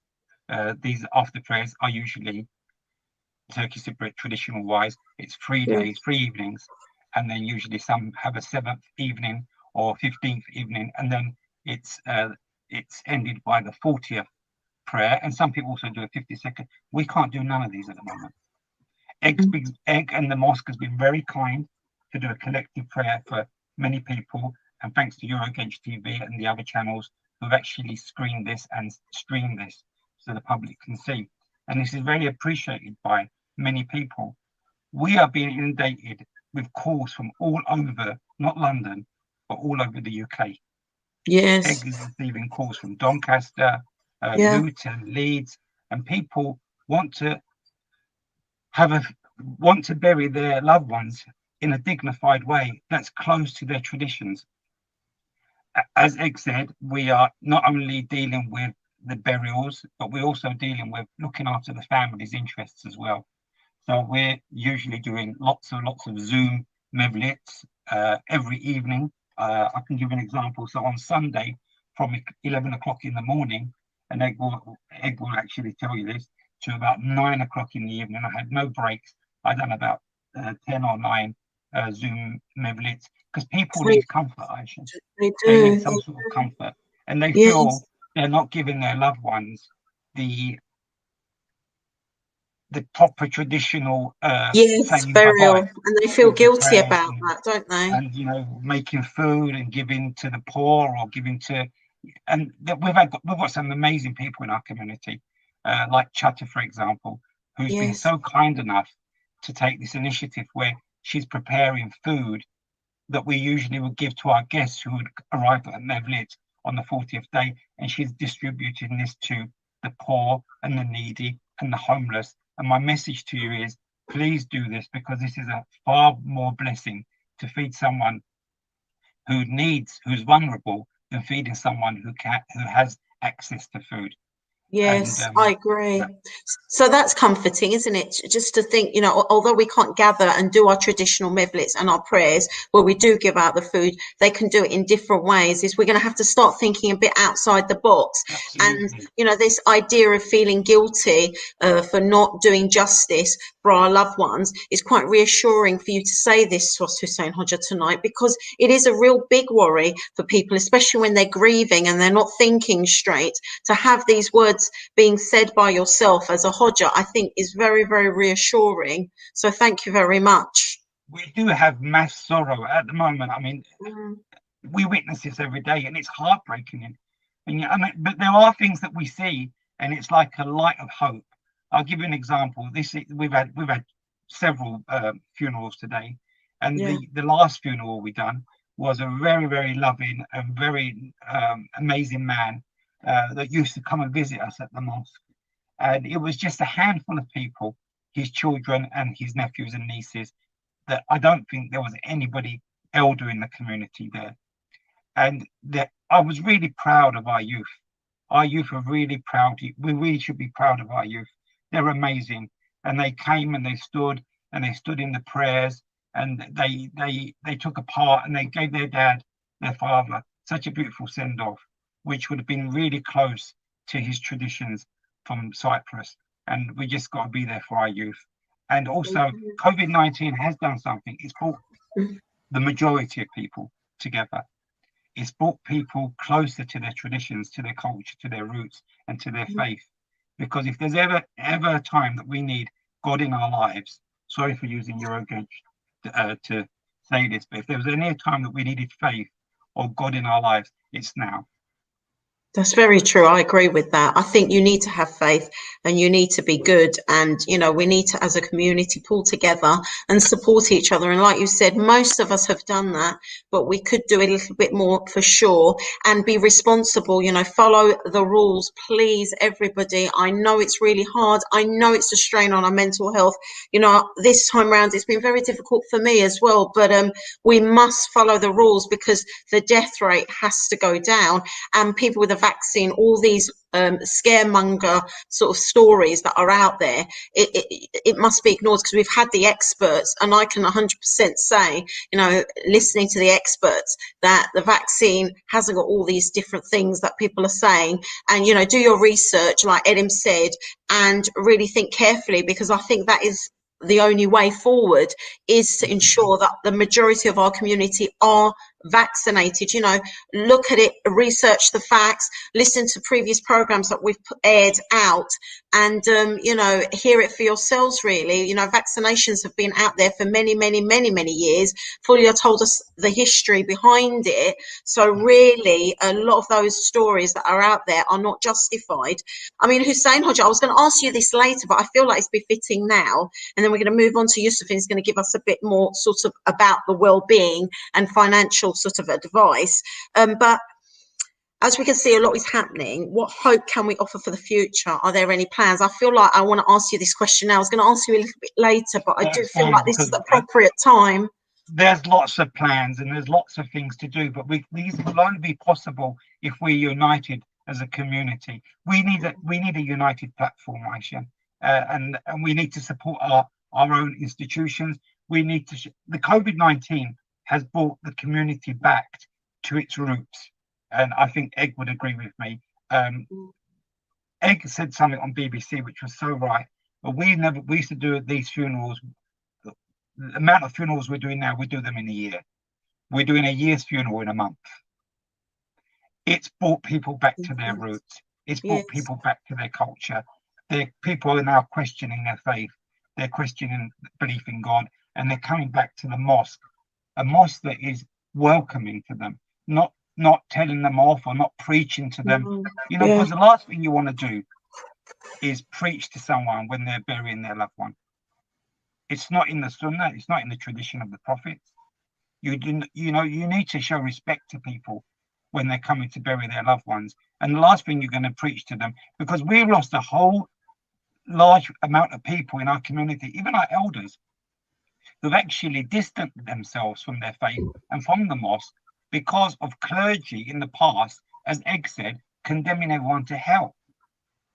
These after prayers are usually Turkish Cypriot traditional wise. It's 3 days, 3 evenings, and then usually some have a 7th evening or 15th evening, and then it's ended by the 40th prayer, and some people also do a 52nd. We can't do none of these at the moment. Egg and the mosque has been very kind to do a collective prayer for many people, and thanks to Eurogauge TV and the other channels who've actually screened this and streamed this so the public can see. And this is very appreciated by many people. We are being inundated with calls from all over, not London, but all over the UK. Yes. Egg is receiving calls from Doncaster, Luton, Leeds, and people want to bury their loved ones in a dignified way that's close to their traditions. As Egg said, we are not only dealing with the burials, but we're also dealing with looking after the family's interests as well. So we're usually doing lots of Zoom mevlits every evening. I can give an example. So on Sunday, from 11 o'clock in the morning, and Egg will actually tell you this, to about 9 o'clock in the evening. I had no breaks. I done about 10 or 9 Zoom Mevlits, because people They, need comfort, Aisha. they They do. need some sort of comfort, and they Yes, feel they're not giving their loved ones the proper traditional yes, saying burial. bye-bye And they feel with the guilty prayers about that, don't they? and making food and giving to the poor or giving to, and we've got some amazing people in our community, like Chatta, for example, who's been Yes, so kind enough to take this initiative where she's preparing food that we usually would give to our guests who would arrive at Mevlit on the 40th day, and she's distributing this to the poor and the needy and the homeless. And my message to you is, please do this, because this is a far more blessing to feed someone who's vulnerable, than feeding someone who has access to food. yes, And I agree. yeah, So that's comforting, isn't it? Just to think, although we can't gather and do our traditional mevlits and our prayers where we do give out the food, they can do it in different ways. Is we're going to have to start thinking a bit outside the box. And, absolutely. this idea of feeling guilty for not doing justice for our loved ones is quite reassuring for you to say this to us, Hussein Hodja, tonight, because it is a real big worry for people, especially when they're grieving and they're not thinking straight. To have these words being said by yourself as a Hodja, I think is very, very reassuring. So thank you very much. We do have mass sorrow at the moment. I mean, Mm, we witness this every day, and it's heartbreaking. But there are things that we see, and it's like a light of hope. I'll give you an example. We've had several funerals today, and yeah, the last funeral we done was a very, very loving and very amazing man that used to come and visit us at the mosque, and it was just a handful of people, his children and his nephews and nieces. That I don't think there was anybody elder in the community there, and that I was really proud of our youth. Our youth are really proud. We really should be proud of our youth. They're amazing, and they came and they stood in the prayers, and they took a part, and they gave their father, such a beautiful send off, which would have been really close to his traditions from Cyprus. And we just got to be there for our youth. And also, COVID-19 has done something. It's brought the majority of people together. It's brought people closer to their traditions, to their culture, to their roots, and to their faith. Because if there's ever a time that we need God in our lives, sorry for using Eurogauge to say this, but if there was any time that we needed faith or God in our lives, it's now. that's very true. I agree with that. I think you need to have faith and you need to be good. And, we need to, as a community, pull together and support each other. And like you said, most of us have done that, but we could do a little bit more for sure and be responsible, follow the rules, please, everybody. I know it's really hard. I know it's a strain on our mental health. This time around, it's been very difficult for me as well, but we must follow the rules because the death rate has to go down, and people with a vaccine, all these scaremonger sort of stories that are out there, it must be ignored, because we've had the experts, and I can 100% say, listening to the experts, that the vaccine hasn't got all these different things that people are saying. And, do your research, like Edim said, and really think carefully, because I think that is the only way forward, is to ensure that the majority of our community are vaccinated. Look at it, research the facts, listen to previous programs that we've aired out, and hear it for yourselves, really. Vaccinations have been out there for many, many, many, many years. Fulia told us the history behind it, so really a lot of those stories that are out there are not justified. I mean, Hussein Hodja, I was going to ask you this later, but I feel like it's befitting now, and then we're going to move on to Yusuf, who's going to give us a bit more sort of about the well-being and financial sort of advice. But as we can see, a lot is happening. What hope can we offer for the future? Are there any plans? I feel like I want to ask you this question now. I was going to ask you a little bit later, but I do That's feel fine, like this is because the appropriate time. there's lots of plans and there's lots of things to do, but these will only be possible if we're united as a community. We need a united platform, Aisha, and we need to support our own institutions. We need to. The COVID-19 has brought the community back to its roots, and I think Egg would agree with me. Egg said something on BBC which was so right. But we used to do these funerals. The amount of funerals we're doing now, we do them in a year. We're doing a year's funeral in a month. It's brought people back to their roots. It's brought people back to their culture. People are now questioning their faith. They're questioning belief in God, and they're coming back to the mosque, a mosque that is welcoming to them, not telling them off or not preaching to them. You know, because the last thing you want to do is preach to someone when they're burying their loved one. It's not in the Sunnah. It's not in the tradition of the prophets. You need to show respect to people when they're coming to bury their loved ones. And the last thing you're going to preach to them, because we've lost a whole large amount of people in our community, even our elders, who've actually distanced themselves from their faith and from the mosque because of clergy in the past, as Egg said, condemning everyone to hell.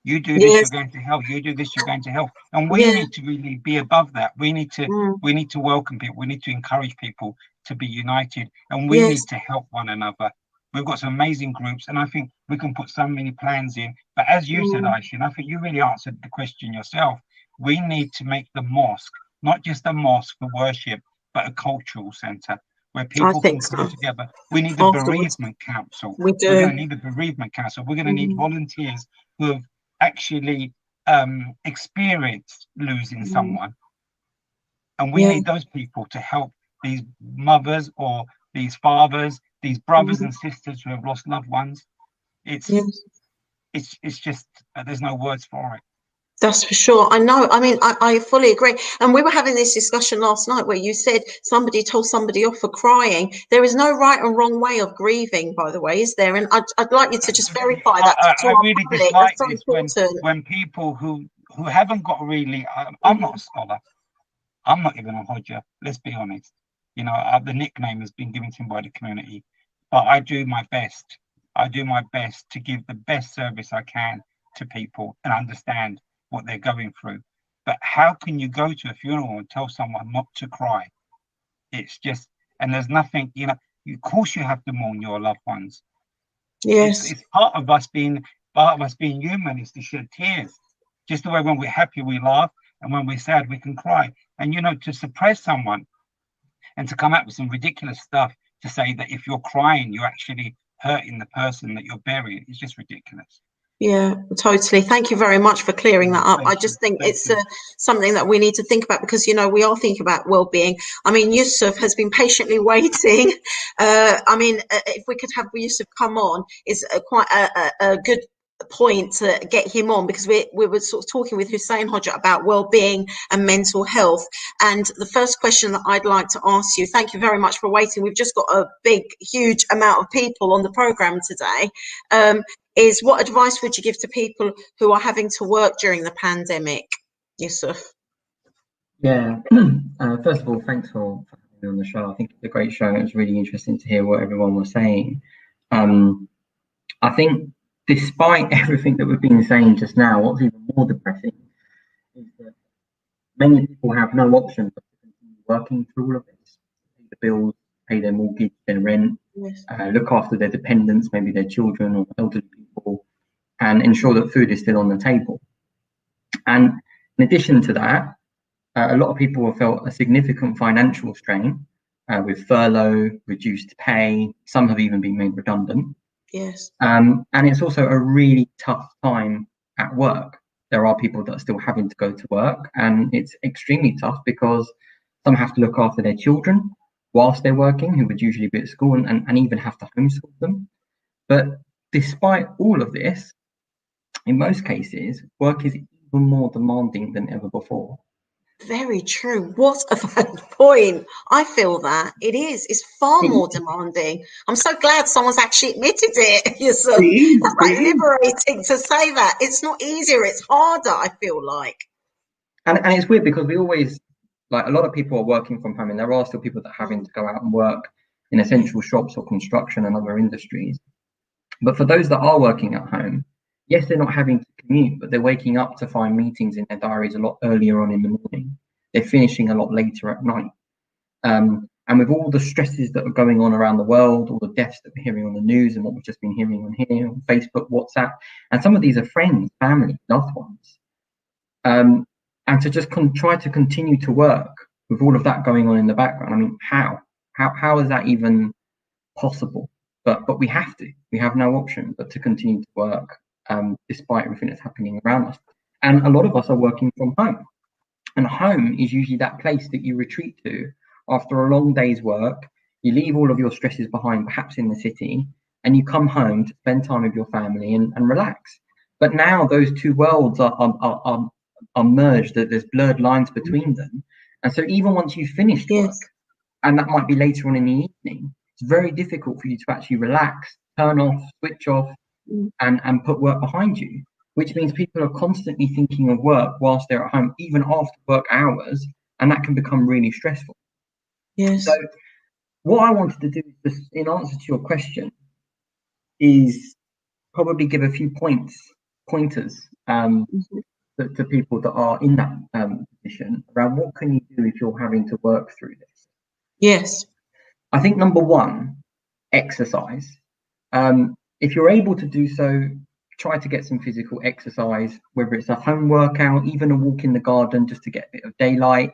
You do this, you're going to hell. You do this, you're going to hell. And we need to really be above that. We need to welcome people. We need to encourage people to be united, and we need to help one another. We've got some amazing groups, and I think we can put so many plans in. But as you said, Aisha, and I think you really answered the question yourself, we need to make the mosque not just a mosque for worship, but a cultural centre where people can come together. We need the bereavement council. We're going to need the bereavement council. We're going to need volunteers who have actually experienced losing someone. And we need those people to help these mothers or these fathers, these brothers and sisters who have lost loved ones. It's just, there's no words for it. That's for sure. I know. I mean, I fully agree. And we were having this discussion last night where you said somebody told somebody off for crying. There is no right and wrong way of grieving, by the way, is there? And I'd like you to just verify that. I really dislike this when people who haven't got really, I'm not a scholar. I'm not even a Hodja, let's be honest. You know, the nickname has been given to me by the community, but I do my best. I do my best to give the best service I can to people and understand what they're going through. But how can you go to a funeral and tell someone not to cry? It's just, and there's nothing, you know, of course you have to mourn your loved ones. Yes. It's part of us being human is to shed tears. Just the way when we're happy, we laugh, and when we're sad, we can cry. And, you know, to suppress someone and to come up with some ridiculous stuff to say that if you're crying, you're actually hurting the person that you're burying, is just ridiculous. Yeah, totally. Thank you very much for clearing that up. I just think it's something that we need to think about because, you know, we are thinking about well-being. I mean, Yusuf has been patiently waiting. I mean, if we could have Yusuf come on, is quite a good point to get him on because we were sort of talking with Hussein Hodja about well-being and mental health. And the first question that I'd like to ask you, thank you very much for waiting. We've just got a huge amount of people on the program today. Is what advice would you give to people who are having to work during the pandemic, Yusuf? Yeah, first of all, thanks for having me on the show. I think it's a great show. It was really interesting to hear what everyone was saying. I think despite everything that we've been saying just now, what's even more depressing is that many people have no option but to continue working through all of this, pay the bills, pay their mortgage, their rent, look after their dependents, maybe their children or elderly people, and ensure that food is still on the table. And in addition to that, a lot of people have felt a significant financial strain with furlough, reduced pay. Some have even been made redundant. Yes. And it's also a really tough time at work. There are people that are still having to go to work, and it's extremely tough because some have to look after their children whilst they're working, who would usually be at school, and even have to homeschool them. But despite all of this, in most cases, work is even more demanding than ever before. Very true. What a valid point. I feel that it is. It's far more demanding. I'm so glad someone's actually admitted it. It's like liberating to say that. It's not easier, it's harder, I feel like. And it's weird because we always, like, a lot of people are working from home, and there are still people that are having to go out and work in essential shops or construction and other industries. But for those that are working at home, yes, they're not having to commute, but they're waking up to find meetings in their diaries a lot earlier on in the morning. They're finishing a lot later at night. And And with all the stresses that are going on around the world, all the deaths that we're hearing on the news and what we've just been hearing on here, on Facebook, WhatsApp, and some of these are friends, family, loved ones. And to just try to continue to work with all of that going on in the background. I mean, how is that even possible? But we have to. We have no option but to continue to work despite everything that's happening around us. And a lot of us are working from home. And home is usually that place that you retreat to after a long day's work. You leave all of your stresses behind, perhaps in the city, and you come home to spend time with your family and relax. But now those two worlds are merged, that there's blurred lines between them. And so even once you've finished work, and that might be later on in the evening, it's very difficult for you to actually relax, turn off, switch off, and put work behind you, which means people are constantly thinking of work whilst they're at home, even after work hours, and that can become really stressful. Yes. So what I wanted to do, is, in answer to your question, is probably give a few pointers to people that are in that position around what can you do if you're having to work through this. Yes. I think number one, exercise. If you're able to do so, try to get some physical exercise, whether it's a home workout, even a walk in the garden just to get a bit of daylight,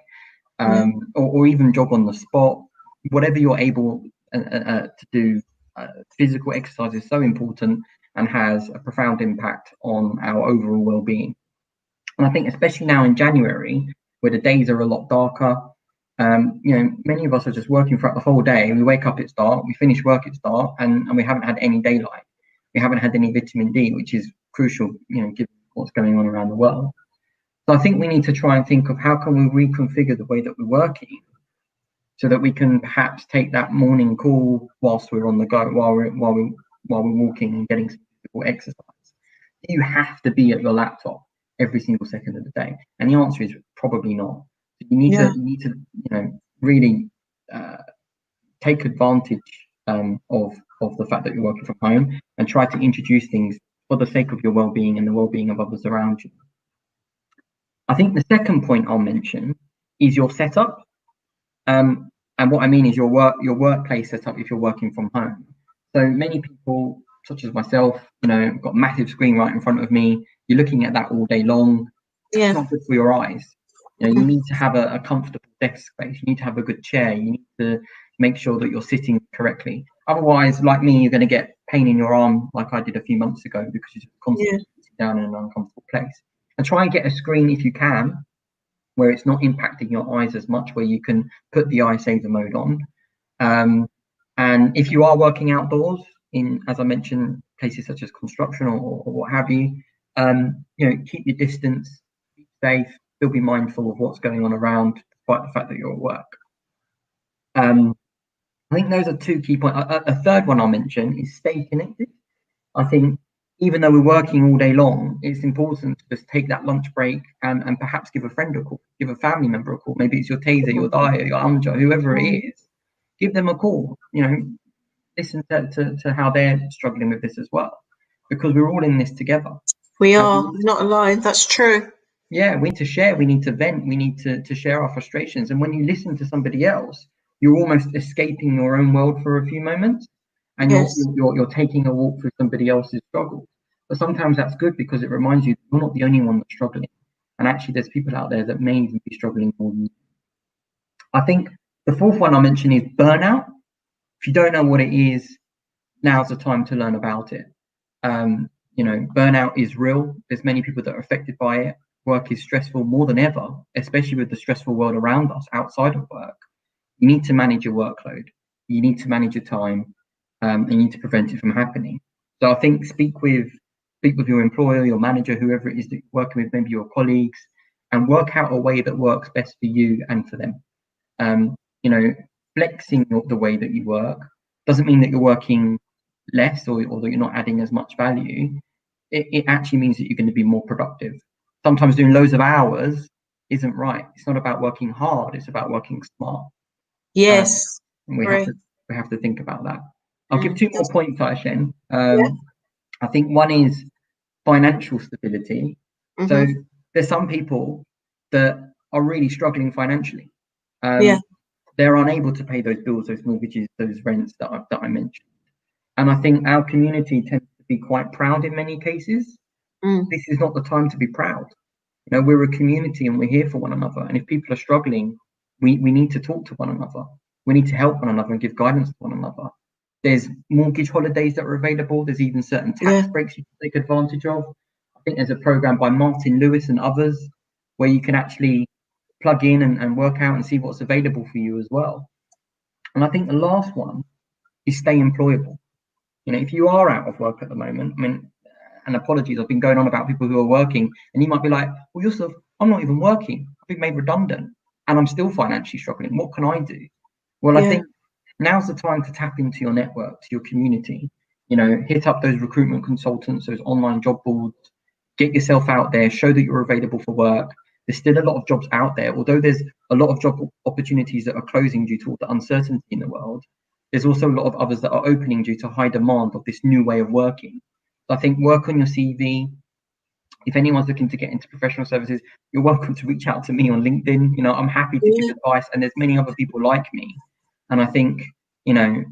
or even jog on the spot. Whatever you're able to do, physical exercise is so important and has a profound impact on our overall well-being. And I think especially now in January, where the days are a lot darker, many of us are just working throughout the whole day. We wake up, it's dark, we finish work, it's dark, and we haven't had any daylight. We haven't had any vitamin D, which is crucial, given what's going on around the world. So I think we need to try and think of how can we reconfigure the way that we're working so that we can perhaps take that morning call whilst we're on the go, while we're walking and getting some physical exercise. You have to be at your laptop every single second of the day, and the answer is probably not. You need to really take advantage of the fact that you're working from home and try to introduce things for the sake of your well-being and the well-being of others around you. I think the second point I'll mention is your setup. And what I mean is your workplace setup if you're working from home. So many people, such as myself, got a massive screen right in front of me. You're looking at that all day long. Yeah. It's not good for your eyes. You need to have a comfortable desk space. You need to have a good chair. You need to make sure that you're sitting correctly. Otherwise, like me, you're going to get pain in your arm like I did a few months ago because you're constantly sitting down in an uncomfortable place. And try and get a screen if you can, where it's not impacting your eyes as much, where you can put the eye saver mode on. And if you are working outdoors in, as I mentioned, places such as construction or what have you, keep your distance, be safe, still be mindful of what's going on around, despite the fact that you're at work. I think those are two key points. A third one I'll mention is stay connected. I think even though we're working all day long, it's important to just take that lunch break and perhaps give a friend a call, give a family member a call. Maybe it's your taser, your daya, your amja, whoever it is. Give them a call. Listen to how they're struggling with this as well, because we're all in this together. We are not alone. That's true. Yeah, we need to share. We need to vent. We need to share our frustrations. And when you listen to somebody else, you're almost escaping your own world for a few moments, and you're taking a walk through somebody else's struggle. But sometimes that's good because it reminds you you're not the only one that's struggling, and actually there's people out there that may even be struggling more than you. I think the fourth one I mentioned is burnout. If you don't know what it is, now's the time to learn about it. Burnout is real. There's many people that are affected by it. Work is stressful more than ever, especially with the stressful world around us outside of work. You need to manage your workload. You need to manage your time, and you need to prevent it from happening. So I think speak with your employer, your manager, whoever it is that you're working with, maybe your colleagues, and work out a way that works best for you and for them. Flexing the way that you work doesn't mean that you're working less or that you're not adding as much value. It actually means that you're going to be more productive. Sometimes doing loads of hours isn't right. It's not about working hard. It's about working smart. Yes. We have to think about that. I'll give two more points, Aishen. I think one is financial stability. So there's some people that are really struggling financially. they're unable to pay those bills, those mortgages, those rents that I mentioned. And I think our community tends to be quite proud in many cases. This is not the time to be proud. You know, we're a community and we're here for one another. And if people are struggling, we need to talk to one another. We need to help one another and give guidance to one another. There's mortgage holidays that are available. There's even certain tax breaks you can take advantage of. I think there's a program by Martin Lewis and others where you can actually plug in and work out and see what's available for you as well. And I think the last one is stay employable. You know, if you are out of work at the moment, I mean, and apologies, I've been going on about people who are working, and you might be like, well, Yusuf, I'm not even working. I've been made redundant and I'm still financially struggling. What can I do? Well, I think now's the time to tap into your network, to your community, you know, hit up those recruitment consultants, those online job boards, get yourself out there, show that you're available for work. There's still a lot of jobs out there. Although there's a lot of job opportunities that are closing due to all the uncertainty in the world, there's also a lot of others that are opening due to high demand of this new way of working. So I think work on your CV. If anyone's looking to get into professional services, you're welcome to reach out to me on LinkedIn. You know, I'm happy to give advice, and there's many other people like me. And I think, you know,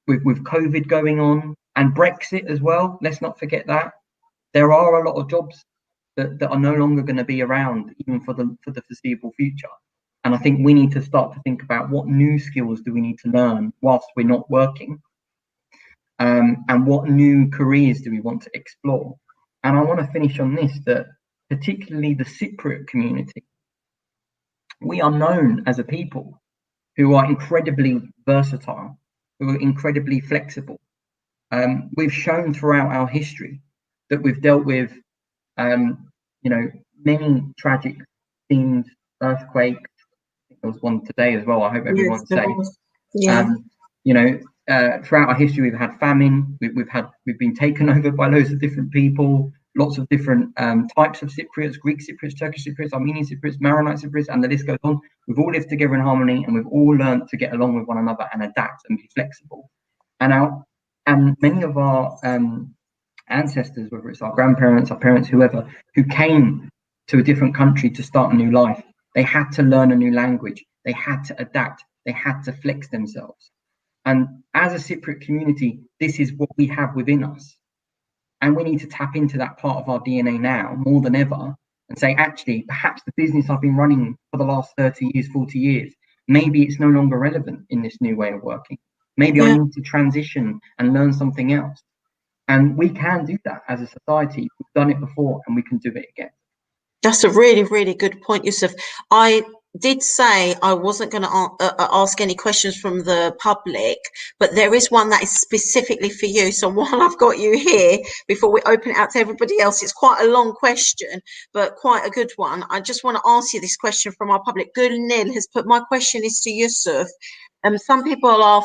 with COVID going on and Brexit as well, let's not forget that there are a lot of jobs that are no longer going to be around even for the foreseeable future. And I think we need to start to think about what new skills do we need to learn whilst we're not working, and what new careers do we want to explore. And I want to finish on this, that particularly the Cypriot community, we are known as a people who are incredibly versatile, who are incredibly flexible. We've shown throughout our history that we've dealt with, you know, many tragic themes, earthquakes. I think there was one today as well. I hope everyone's safe. You know, throughout our history, we've had famine. We've been taken over by loads of different people, lots of different types of Cypriots: Greek Cypriots, Turkish Cypriots, Armenian Cypriots, Maronite Cypriots, and the list goes on. We've all lived together in harmony, and we've all learned to get along with one another and adapt and be flexible. And many of our ancestors, whether it's our grandparents, our parents, whoever, who came to a different country to start a new life, they had to learn a new language. They had to adapt. They had to flex themselves. And as a Cypriot community, this is what we have within us. And we need to tap into that part of our DNA now more than ever and say, actually, perhaps the business I've been running for the last 30 years, 40 years, maybe it's no longer relevant in this new way of working. Maybe I need to transition and learn something else. And we can do that as a society. We've done it before and we can do it again. That's a really, really good point, Yusuf. I did say I wasn't going to ask any questions from the public, but there is one that is specifically for you. So while I've got you here, before we open it out to everybody else, it's quite a long question, but quite a good one. I just want to ask you this question from our public. Gulnil has put, my question is to Yusuf. Some people are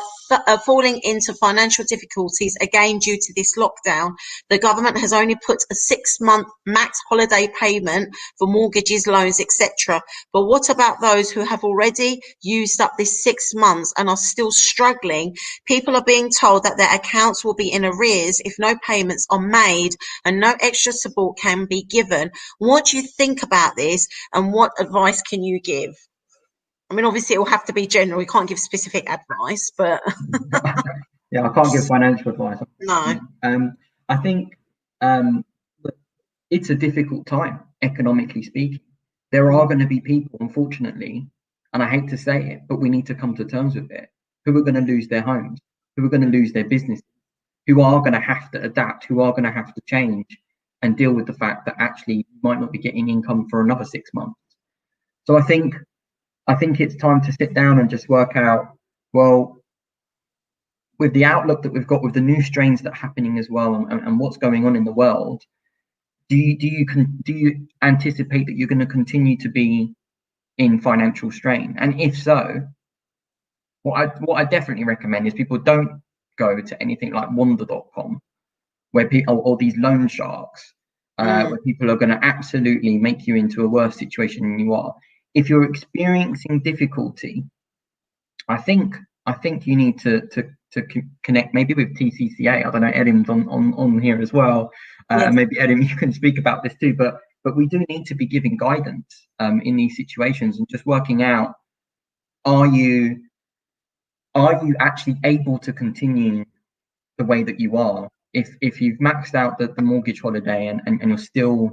falling into financial difficulties again due to this lockdown. The government has only put a 6-month max holiday payment for mortgages, loans, etc. But what about those who have already used up this 6 months and are still struggling? People are being told that their accounts will be in arrears if no payments are made and no extra support can be given. What do you think about this, and what advice can you give? I mean, obviously, it will have to be general. We can't give specific advice, but yeah, I can't give financial advice. No. I think it's a difficult time, economically speaking. There are going to be people, unfortunately, and I hate to say it, but we need to come to terms with it, who are going to lose their homes, who are going to lose their businesses, who are going to have to adapt, who are going to have to change and deal with the fact that actually you might not be getting income for another 6 months. So I think it's time to sit down and just work out, well, with the outlook that we've got, with the new strains that are happening as well, and what's going on in the world, do you anticipate that you're going to continue to be in financial strain? And if so, what I definitely recommend is people don't go to anything like Wonder.com, where people, or these loan sharks, where people are going to absolutely make you into a worse situation than you are. If you're experiencing difficulty, I think you need to connect maybe with TCCA. I don't know, Edim's on here as well. Yes. Maybe Edim, you can speak about this too. But we do need to be giving guidance in these situations and just working out are you actually able to continue the way that you are? If you've maxed out the mortgage holiday and you're still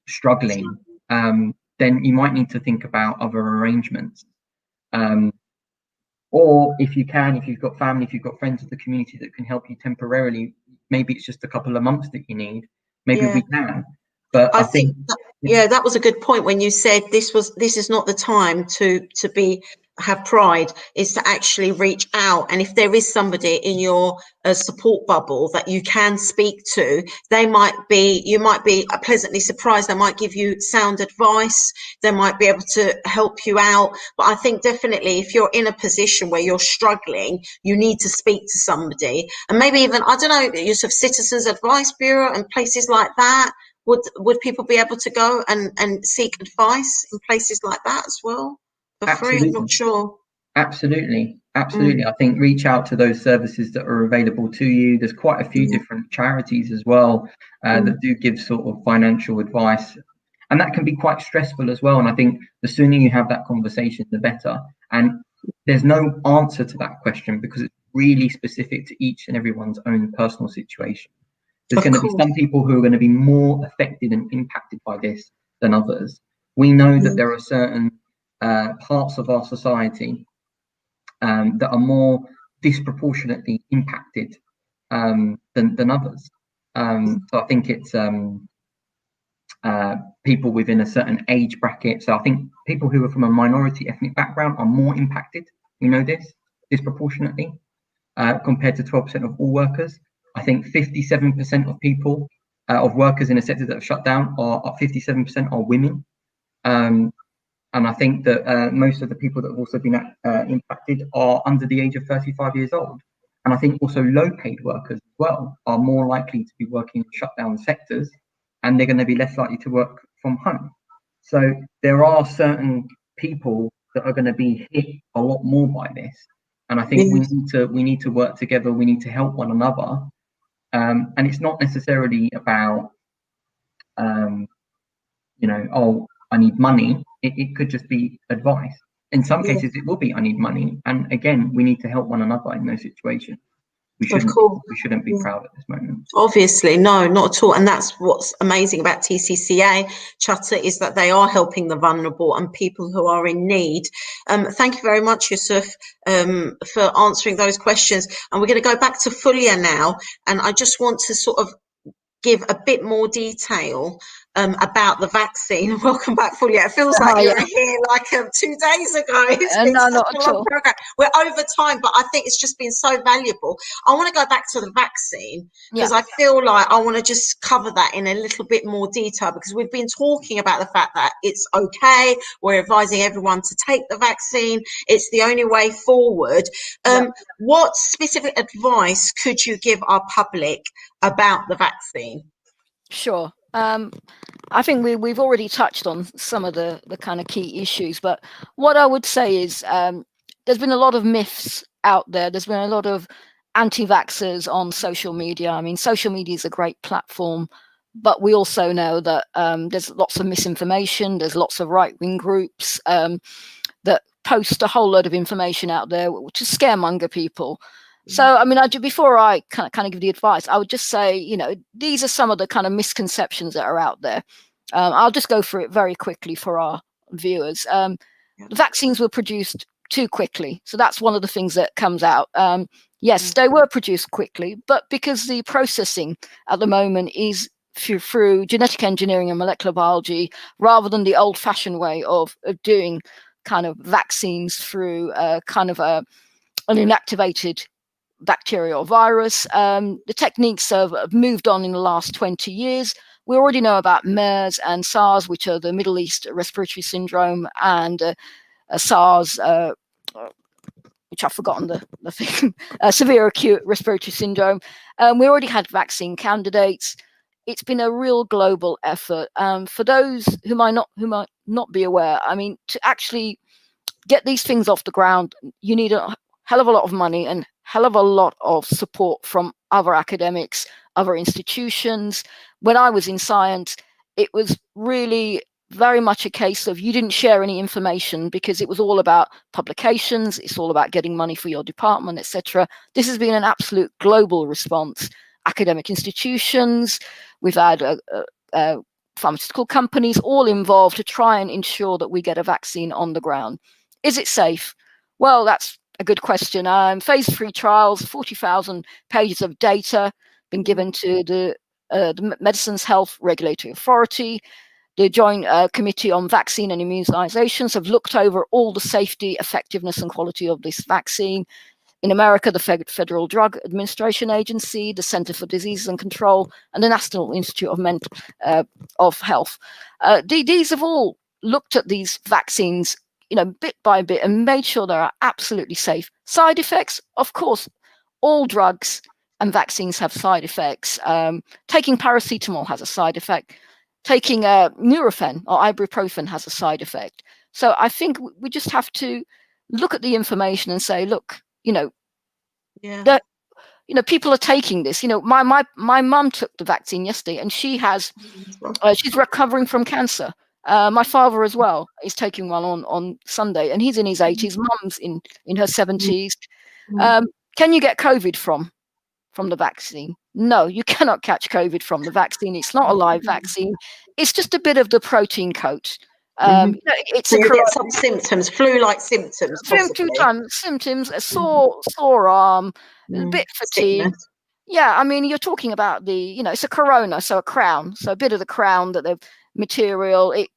struggling, then you might need to think about other arrangements. Or if you've got family, if you've got friends of the community that can help you temporarily, maybe it's just a couple of months that you need. Maybe we can. But I think that was a good point when you said this is not the time to have pride, is to actually reach out. And if there is somebody in your support bubble that you can speak to, you might be pleasantly surprised. They might give you sound advice. They might be able to help you out. But I think definitely if you're in a position where you're struggling, you need to speak to somebody. And maybe even, I don't know, use of Citizens Advice Bureau and places like that. Would people be able to go and seek advice in places like that as well? For free, I'm not sure. Absolutely. I think reach out to those services that are available to you. There's quite a few different charities as well that do give sort of financial advice, and that can be quite stressful as well. And I think the sooner you have that conversation, the better. And there's no answer to that question because it's really specific to each and everyone's own personal situation. There's going to be some people who are going to be more affected and impacted by this than others. We know that there are certain parts of our society that are more disproportionately impacted than others. So I think it's people within a certain age bracket. So I think people who are from a minority ethnic background are more impacted. We know this disproportionately compared to 12% of all workers. I think 57% of people, of workers in a sector that have shut down, are 57% are women. And I think that most of the people that have also been impacted are under the age of 35 years old. And I think also low paid workers as well are more likely to be working in shut down sectors, and they're going to be less likely to work from home. So there are certain people that are going to be hit a lot more by this. And I think we need to work together. We need to help one another. And it's not necessarily about, I need money. It could just be advice. In some cases, it will be, I need money. And again, we need to help one another in those situations. We shouldn't be proud at this moment. Obviously, no, not at all. And that's what's amazing about TCCA Chatter, is that they are helping the vulnerable and people who are in need. Thank you very much, Yusuf, for answering those questions. And we're going to go back to Fulya now. And I just want to sort of give a bit more detail about the vaccine. Welcome back, Fulya. It feels like you were here like 2 days ago. It's been such a long program. We're over time, but I think it's just been so valuable. I want to go back to the vaccine because I feel like I want to just cover that in a little bit more detail, because we've been talking about the fact that it's okay. We're advising everyone to take the vaccine. It's the only way forward. What specific advice could you give our public about the vaccine? Sure. I think we've already touched on some of the kind of key issues, but what I would say is there's been a lot of myths out there. There's been a lot of anti-vaxxers on social media. I mean, social media is a great platform, but we also know that there's lots of misinformation. There's lots of right-wing groups that post a whole load of information out there to scaremonger people. So, I mean, before I kind of give the advice, I would just say, these are some of the kind of misconceptions that are out there. I'll just go through it very quickly for our viewers. The vaccines were produced too quickly. So that's one of the things that comes out. Yes, they were produced quickly, but because the processing at the moment is through genetic engineering and molecular biology, rather than the old-fashioned way of doing kind of vaccines through kind of an inactivated bacteria or virus. The techniques have moved on in the last 20 years. We already know about MERS and SARS, which are the Middle East Respiratory Syndrome, and SARS, which I've forgotten the thing, Severe Acute Respiratory Syndrome. We already had vaccine candidates. It's been a real global effort. For those who might not be aware, I mean, to actually get these things off the ground, you need a hell of a lot of money and hell of a lot of support from other academics, other institutions. When I was in science, it was really very much a case of you didn't share any information because it was all about publications, it's all about getting money for your department, etc. This has been an absolute global response. Academic institutions, we've had pharmaceutical companies all involved to try and ensure that we get a vaccine on the ground. Is it safe? Well, that's a good question. Phase 3 trials, 40,000 pages of data been given to the Medicines Health Regulatory Authority. The Joint Committee on Vaccine and Immunizations have looked over all the safety, effectiveness, and quality of this vaccine. In America, the Federal Drug Administration Agency, the Center for Disease and Control, and the National Institute of Health. These have all looked at these vaccines, bit by bit, and made sure they are absolutely safe. Side effects, of course, all drugs and vaccines have side effects. Taking paracetamol has a side effect. Taking Nurofen or ibuprofen has a side effect. So I think we just have to look at the information and say, look, that people are taking this. My mum took the vaccine yesterday, and she's recovering from cancer. My father as well is taking one on Sunday, and he's in his 80s. Mum's in her 70s. Can you get COVID from the vaccine? No, you cannot catch COVID from the vaccine. It's not a live vaccine. It's just a bit of the protein coat. It's so you get some symptoms, flu-like symptoms. Symptoms, a sore arm, a bit fatigued. Sickness. Yeah, I mean, you're talking about it's a corona, so a crown, so a bit of the crown that the material, it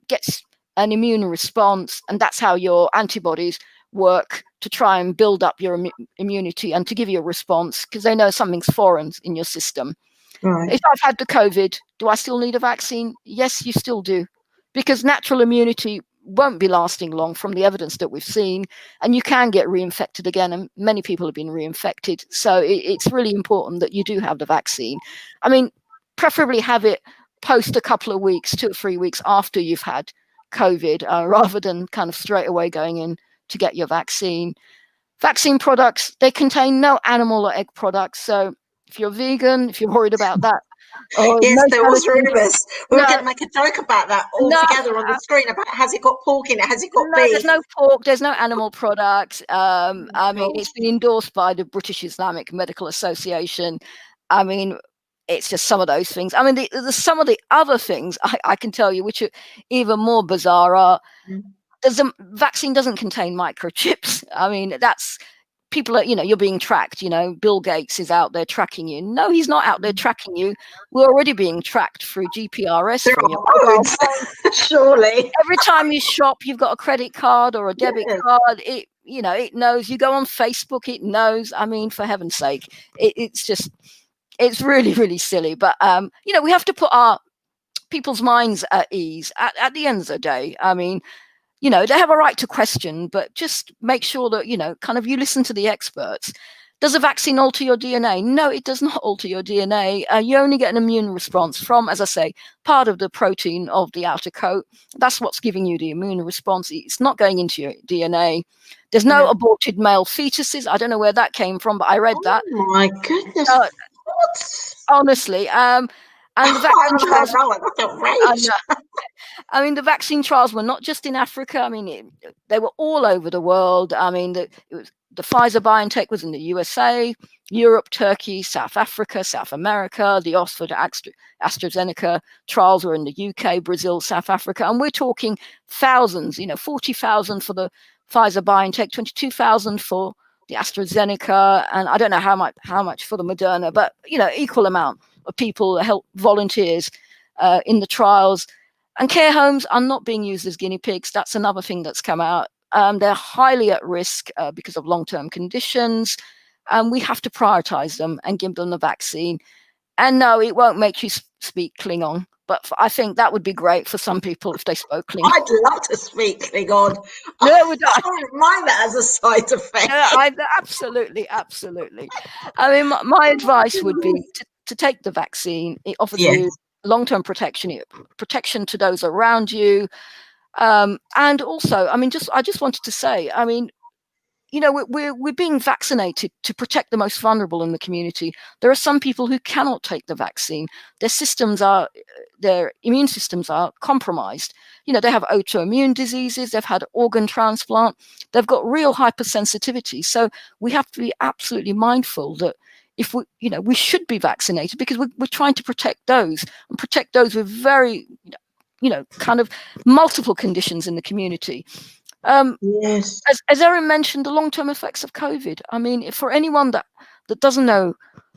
gets an immune response, and that's how your antibodies work to try and build up your immunity and to give you a response, because they know something's foreign in your system. Right. If I've had the COVID, do I still need a vaccine? Yes, you still do, because natural immunity won't be lasting long from the evidence that we've seen, and you can get reinfected again, and many people have been reinfected. So it's really important that you do have the vaccine. I mean, preferably have it post a couple of weeks, 2 or 3 weeks after you've had COVID, rather than kind of straight away going in to get your vaccine. Vaccine products, they contain no animal or egg products. So if you're vegan, if you're worried about that. Yes, there was rumours. We were going to make a joke about that altogether on the screen about has it got pork in it, has it got beef? There's no pork, there's no animal products. I mean, it's been endorsed by the British Islamic Medical Association. I mean, it's just some of those things. I mean, some of the other things I can tell you, which are even more bizarre, are the vaccine doesn't contain microchips. I mean, that's people are, you're being tracked. Bill Gates is out there tracking you. No, he's not out there tracking you. We're already being tracked through GPRS from your mobile phone. Surely. Every time you shop, you've got a credit card or a debit card. It knows. You go on Facebook, it knows. I mean, for heaven's sake, it's really, really silly. But we have to put our people's minds at ease. At the end of the day, I mean, they have a right to question, but just make sure that, you listen to the experts. Does a vaccine alter your DNA? No, it does not alter your DNA. You only get an immune response from, as I say, part of the protein of the outer coat. That's what's giving you the immune response. It's not going into your DNA. There's no aborted male fetuses. I don't know where that came from, but I read that. Oh my goodness. What? Honestly. And the vaccine trials were not just in Africa. I mean, they were all over the world. I mean, the Pfizer-BioNTech was in the USA, Europe, Turkey, South Africa, South America. The Oxford AstraZeneca trials were in the UK, Brazil, South Africa. And we're talking thousands, 40,000 for the Pfizer-BioNTech, 22,000 for the AstraZeneca, and I don't know how much for the Moderna, but equal amount of people, help volunteers in the trials. And care homes are not being used as guinea pigs. That's another thing that's come out. They're highly at risk because of long-term conditions, and we have to prioritize them and give them the vaccine. And no, it won't make you speak Klingon, but I think that would be great for some people if they spoke Klingon. I'd love to speak Klingon. No, would I don't mind that as a side effect. Absolutely. I mean, my advice would be to take the vaccine. It offers you long-term protection to those around you. And also, I mean, I just wanted to say, I mean, you know, we're being vaccinated to protect the most vulnerable in the community. There are some people who cannot take the vaccine. Their immune systems are compromised. You know, they have autoimmune diseases, they've had organ transplant, they've got real hypersensitivity. So we have to be absolutely mindful that if we should be vaccinated, because we're trying to protect those with very, kind of multiple conditions in the community. Yes. As Erin mentioned, the long-term effects of COVID. I mean, for anyone that doesn't know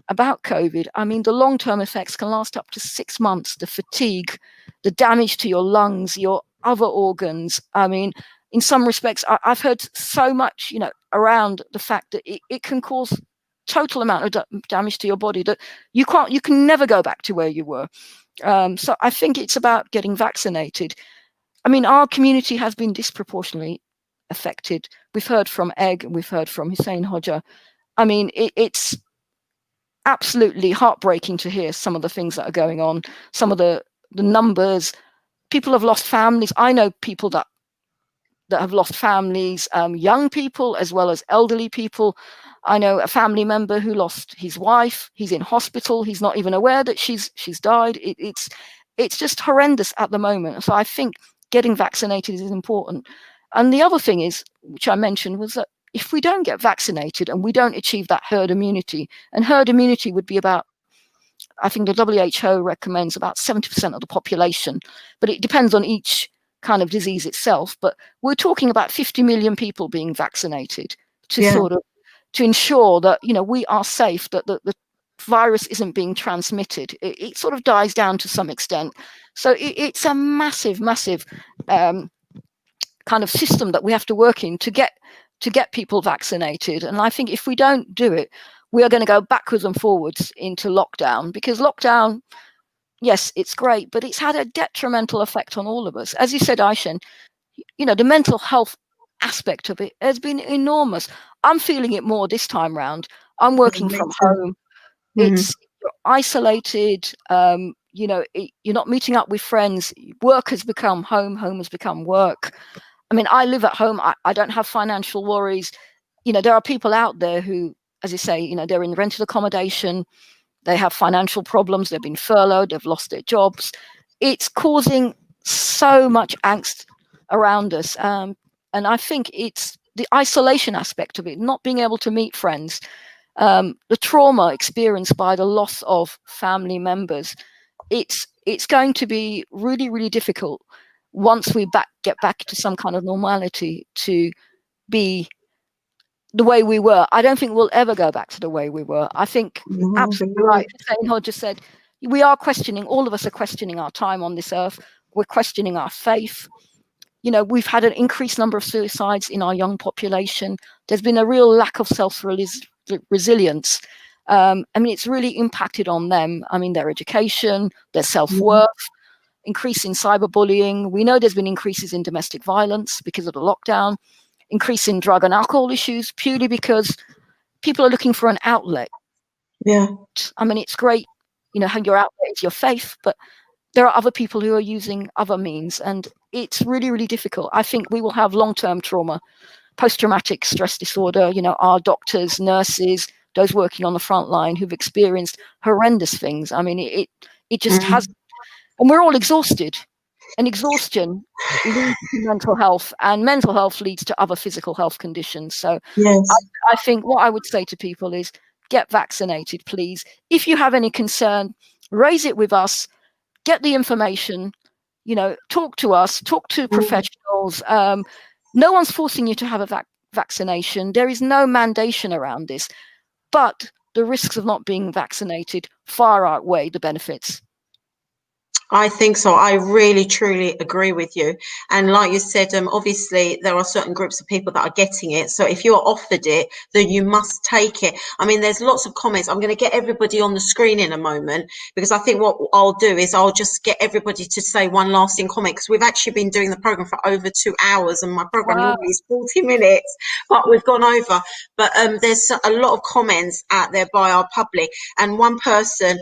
about COVID, I mean, the long-term effects can last up to 6 months. The fatigue, the damage to your lungs, your other organs. I mean, in some respects, I've heard so much, around the fact that it can cause total amount of damage to your body that you can never go back to where you were. So I think it's about getting vaccinated. I mean, our community has been disproportionately affected. We've heard from Egg and we've heard from Hussein Hodja. I mean, it's absolutely heartbreaking to hear some of the things that are going on, some of the numbers. People have lost families. I know people that have lost families, young people as well as elderly people. I know a family member who lost his wife. He's in hospital. He's not even aware that she's died. It's just horrendous at the moment. So I think getting vaccinated is important. And the other thing is, which I mentioned, was that if we don't get vaccinated and we don't achieve that herd immunity, and herd immunity would be about, I think the WHO recommends about 70% of the population, but it depends on each kind of disease itself. But we're talking about 50 million people being vaccinated to to ensure that, we are safe, that the virus isn't being transmitted. It sort of dies down to some extent. So it's a massive kind of system that we have to work in to get people vaccinated. And I think if we don't do it, we are going to go backwards and forwards into lockdown, because lockdown, yes, it's great, but it's had a detrimental effect on all of us. As you said, Aishan, the mental health aspect of it has been enormous. I'm feeling it more this time round. I'm working from home. It's isolated. You're not meeting up with friends. Work has become home. Home has become work. I mean, I live at home. I don't have financial worries. There are people out there who, as you say, they're in rented accommodation. They have financial problems. They've been furloughed. They've lost their jobs. It's causing so much angst around us. And I think it's the isolation aspect of it, not being able to meet friends, the trauma experienced by the loss of family members. It's going to be really, really difficult once we get back to some kind of normality to be the way we were. I don't think we'll ever go back to the way we were. I think absolutely right. Hussein Hodja said, we are questioning, all of us are questioning our time on this earth. We're questioning our faith. We've had an increased number of suicides in our young population. There's been a real lack of self-resilience. I mean, it's really impacted on them. I mean, their education, their self-worth, increase in cyberbullying. We know there's been increases in domestic violence because of the lockdown, increase in drug and alcohol issues, purely because people are looking for an outlet. Yeah. I mean, it's great, how your outlet is your faith, but there are other people who are using other means, and it's really, really difficult. I think we will have long-term trauma, post-traumatic stress disorder, our doctors, nurses, those working on the front line who've experienced horrendous things. I mean, it just has, and we're all exhausted, and exhaustion leads to mental health, and mental health leads to other physical health conditions. So I think what I would say to people is get vaccinated, please. If you have any concern, raise it with us, get the information, talk to us, talk to professionals. No one's forcing you to have a vaccination. There is no mandation around this, but the risks of not being vaccinated far outweigh the benefits. I think so. I really, truly agree with you. And like you said, obviously there are certain groups of people that are getting it. So if you're offered it, then you must take it. I mean, there's lots of comments. I'm going to get everybody on the screen in a moment, because I think what I'll do is I'll just get everybody to say one lasting comment, because we've actually been doing the program for over 2 hours, and my program normally is 40 minutes, but we've gone over. But there's a lot of comments out there by our public. And one person,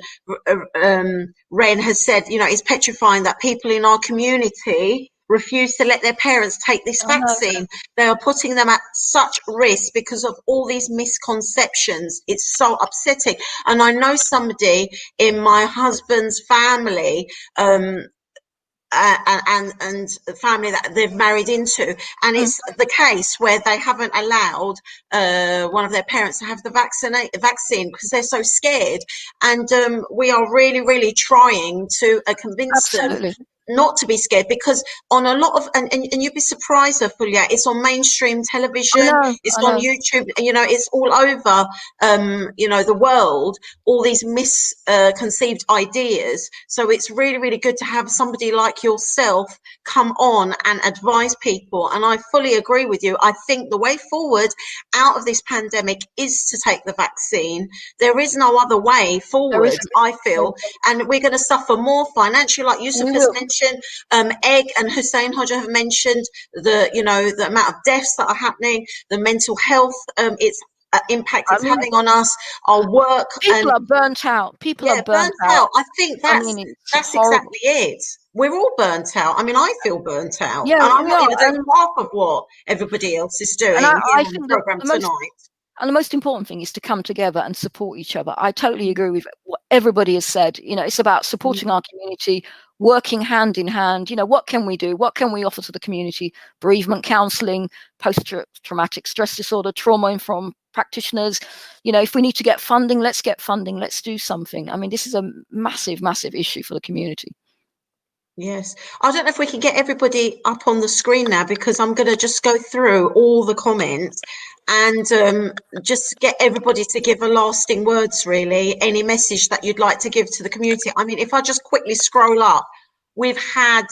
Ren, has said, it's petrifying that people in our community refuse to let their parents take this vaccine. They are putting them at such risk because of all these misconceptions. It's so upsetting. And I know somebody in my husband's family, and the family that they've married into, and it's the case where they haven't allowed one of their parents to have the vaccine because they're so scared. And we are really trying to convince them not to be scared, because on a lot of, and you'd be surprised, Fulya, it's on mainstream television, it's on YouTube, you know, it's all over, you know, the world, all these misconceived ideas. So it's really good to have somebody like yourself come on and advise people. And I fully agree with you. I think the way forward out of this pandemic is to take the vaccine. There is no other way forward, I feel, and we're going to suffer more financially, like Yusuf has mentioned. Egg and Hussein Hodja have mentioned the, you know, the amount of deaths that are happening, the mental health impact it's having on us, our work. People are burnt out. People are burnt out. I think that's exactly it. We're all burnt out. I mean, I feel burnt out. Yeah, and I'm not even doing half of what everybody else is doing I on think the program tonight. And the most important thing is to come together and support each other. I totally agree with what everybody has said. You know, it's about supporting our community, working hand in hand. You know, what can we do? What can we offer to the community? Bereavement counselling, post-traumatic stress disorder, trauma-informed practitioners. You know, if we need to get funding, let's get funding. Let's do something. I mean, this is a massive issue for the community. Yes. I don't know if we can get everybody up on the screen now, because I'm going to just go through all the comments and just get everybody to give a lasting words, really, any message that you'd like to give to the community. I mean, if I just quickly scroll up, we've had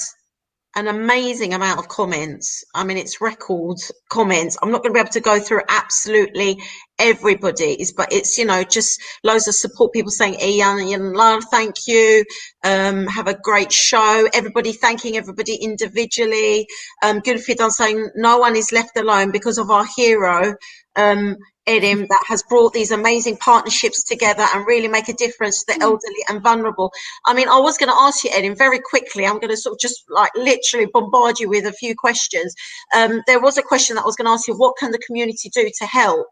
an amazing amount of comments. I mean, it's record comments. I'm not going to be able to go through absolutely everybody's, but it's, you know, just loads of support, people saying, Ian, thank you, have a great show, everybody thanking everybody individually. Gulfidan saying no one is left alone because of our hero, Edim, that has brought these amazing partnerships together and really make a difference to the elderly and vulnerable. I mean, I was going to ask you, Edim, very quickly, I'm going to sort of just like literally bombard you with a few questions. There was a question that I was going to ask you, what can the community do to help?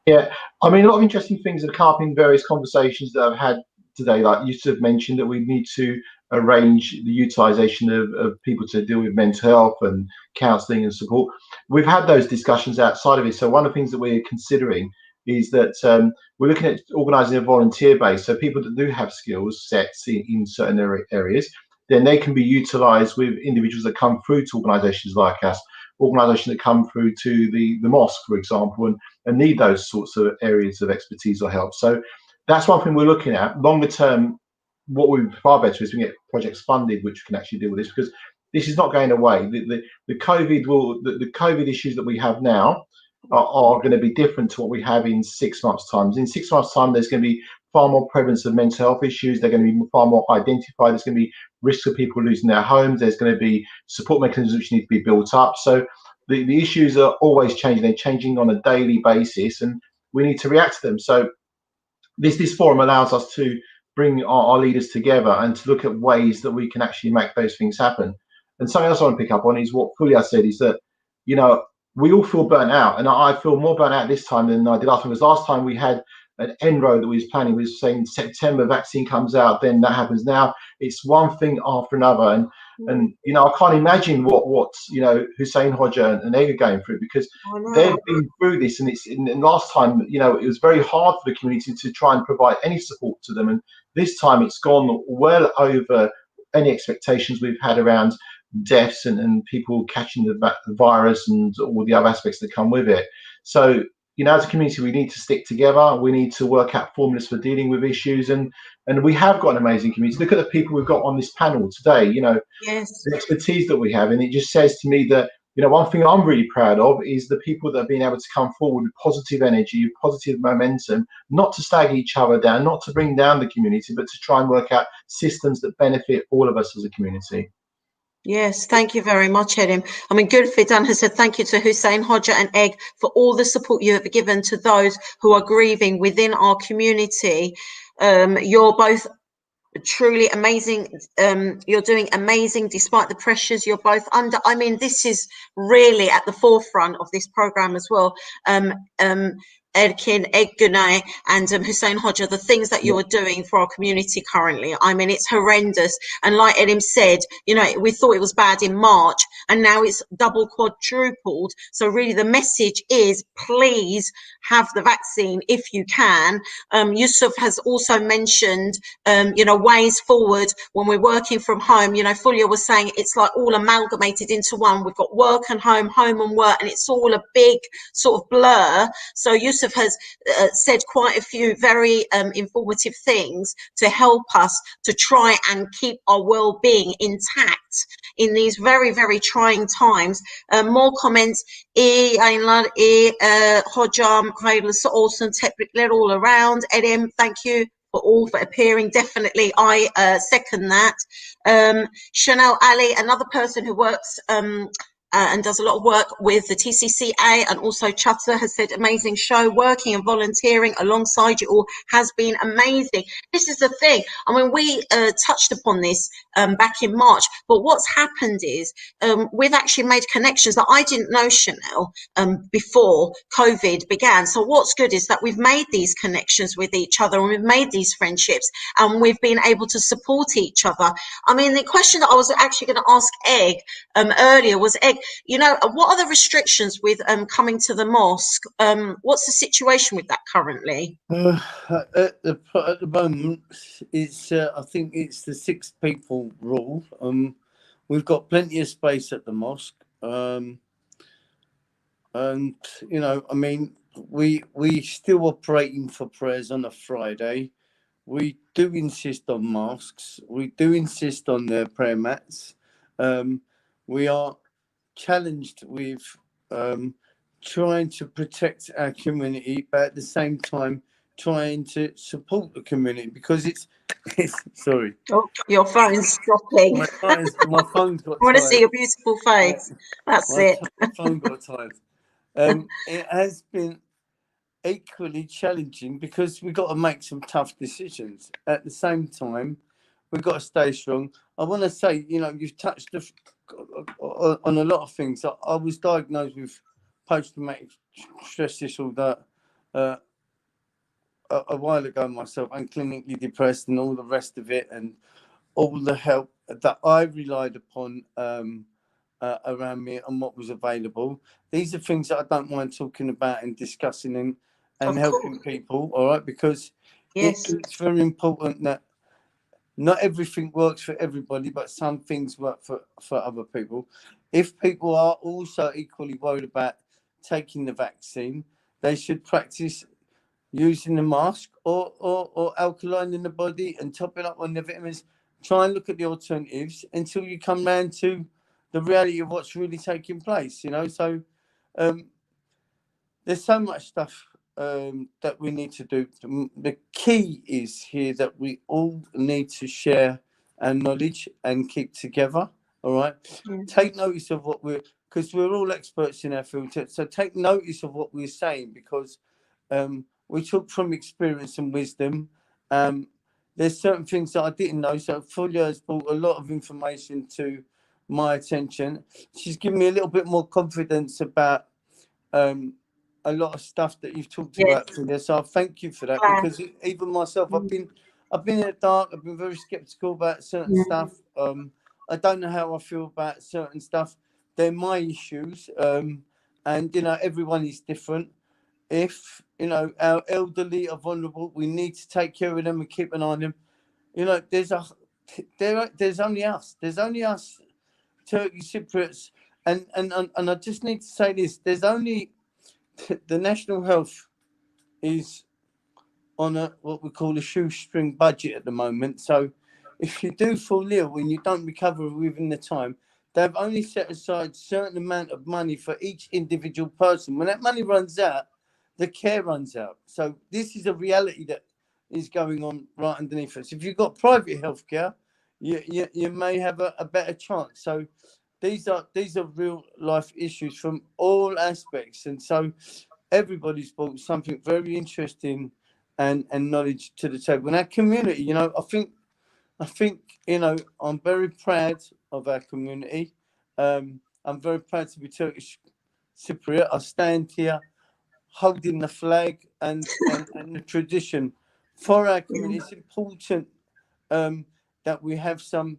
Yeah, I mean, a lot of interesting things have come up in various conversations that I've had today. Like Yusuf mentioned, that we need to arrange the utilisation of people to deal with mental health and counselling and support. We've had those discussions outside of it. So one of the things that we're considering is that we're looking at organising a volunteer base. So people that do have skills sets in certain areas, then they can be utilised with individuals that come through to organisations like us, organisations that come through to the mosque, for example, and need those sorts of areas of expertise or help. So that's one thing we're looking at. Longer term, what would be far better is we get projects funded which can actually deal with this, because this is not going away. The COVID issues that we have now are going to be different to what we have in 6 months' time. In 6 months' time, there's going to be far more prevalence of mental health issues. They're going to be far more identified. There's going to be risks of people losing their homes. There's going to be support mechanisms which need to be built up. So the issues are always changing. They're changing on a daily basis, and we need to react to them. So this forum allows us to bring our leaders together and to look at ways that we can actually make those things happen. And something else I want to pick up on is what Fulya said, is that, you know, we all feel burnt out, and I feel more burnt out this time than I did last time, because last time we had an ENRO that we was planning. We was saying September vaccine comes out, then that happens. Now it's one thing after another, and you know, I can't imagine what you know, Hussein Hodja and Egg are going through, because they've been through this, and last time, you know, it was very hard for the community to try and provide any support to them, and this time it's gone well over any expectations we've had around deaths and people catching the virus and all the other aspects that come with it. So, you know, as a community, we need to stick together. We need to work out formulas for dealing with issues, and we have got an amazing community. Look at the people we've got on this panel today. You know, the expertise that we have, and it just says to me that, you know, one thing I'm really proud of is the people that have been able to come forward with positive energy, positive momentum, not to stag each other down, not to bring down the community, but to try and work out systems that benefit all of us as a community. Yes, thank you very much, Edim. I mean, Gulfidan has said thank you to Hussein Hodja and Egg for all the support you have given to those who are grieving within our community. You're both truly amazing. You're doing amazing despite the pressures you're both under. I mean, this is really at the forefront of this program as well. Erkin Eggunay and Hussein Hodja, the things that you are doing for our community currently. I mean, it's horrendous. And like Edim said, you know, we thought it was bad in March and now it's double quadrupled. So really the message is please have the vaccine if you can. Yusuf has also mentioned, you know, ways forward when we're working from home. You know, Fulia was saying it's like all amalgamated into one. We've got work and home and work, and it's all a big sort of blur. So Yusuf has said quite a few very informative things to help us to try and keep our well-being intact in these very, very trying times. More comments. İyi yayınlar, iyi hocam, hayırlısı olsun, tebrikler all around. Edim, thank you for appearing. Definitely, I second that. Chanel Ali, another person who works and does a lot of work with the TCCA and also Chatter, has said amazing show. Working and volunteering alongside you all has been amazing. This is the thing. I mean, we touched upon this back in March, but what's happened is we've actually made connections that I didn't know, Chanel, before COVID began. So what's good is that we've made these connections with each other and we've made these friendships and we've been able to support each other. I mean, the question that I was actually going to ask Egg earlier was, Egg, you know, what are the restrictions with coming to the mosque? What's the situation with that currently? At the moment, it's I think it's the 6 people rule. We've got plenty of space at the mosque, and you know, I mean, we still operating for prayers on a Friday. We do insist on masks. We do insist on the prayer mats. We are challenged with trying to protect our community, but at the same time trying to support the community because it's sorry. Oh, your phone's dropping. My phone's got I want to tired. see your beautiful face. That's it. My phone got tired. It has been equally challenging because we've got to make some tough decisions. At the same time, we've got to stay strong. I want to say, you know, you've touched on a lot of things. I was diagnosed with post-traumatic stress disorder a while ago myself, and clinically depressed and all the rest of it, and all the help that I relied upon around me and what was available. These are things that I don't mind talking about and discussing and helping people, all right? Because it's very important that not everything works for everybody, but some things work for other people. If people are also equally worried about taking the vaccine, they should practice using the mask or alkaline in the body and topping up on the vitamins. Try and look at the alternatives until you come round to the reality of what's really taking place, you know. So there's so much stuff that we need to do. The key is here that we all need to share our knowledge and keep together, all right? Take notice of what because we're all experts in our field, so take notice of what we're saying, because we talk from experience and wisdom. There's certain things that I didn't know, so Fulia has brought a lot of information to my attention. She's given me a little bit more confidence about a lot of stuff that you've talked about, Fulia. So I thank you for that, because even myself, I've been in the dark. I've been very skeptical about certain stuff. I don't know how I feel about certain stuff. They're my issues, and you know, everyone is different. If you know our elderly are vulnerable, we need to take care of them and keep an eye on them. You know, there's only us. There's only us, Turkish Cypriots, and I just need to say this. There's only the National Health is on what we call a shoestring budget at the moment. So if you do fall ill and you don't recover within the time, they've only set aside a certain amount of money for each individual person. When that money runs out, the care runs out. So this is a reality that is going on right underneath us. If you've got private healthcare, you may have a better chance. So these are real life issues from all aspects, and so everybody's brought something very interesting and knowledge to the table. And our community, you know, I think I think, you know, I'm very proud of our community. I'm very proud to be Turkish Cypriot. I stand here holding the flag and the tradition for our community. It's important that we have some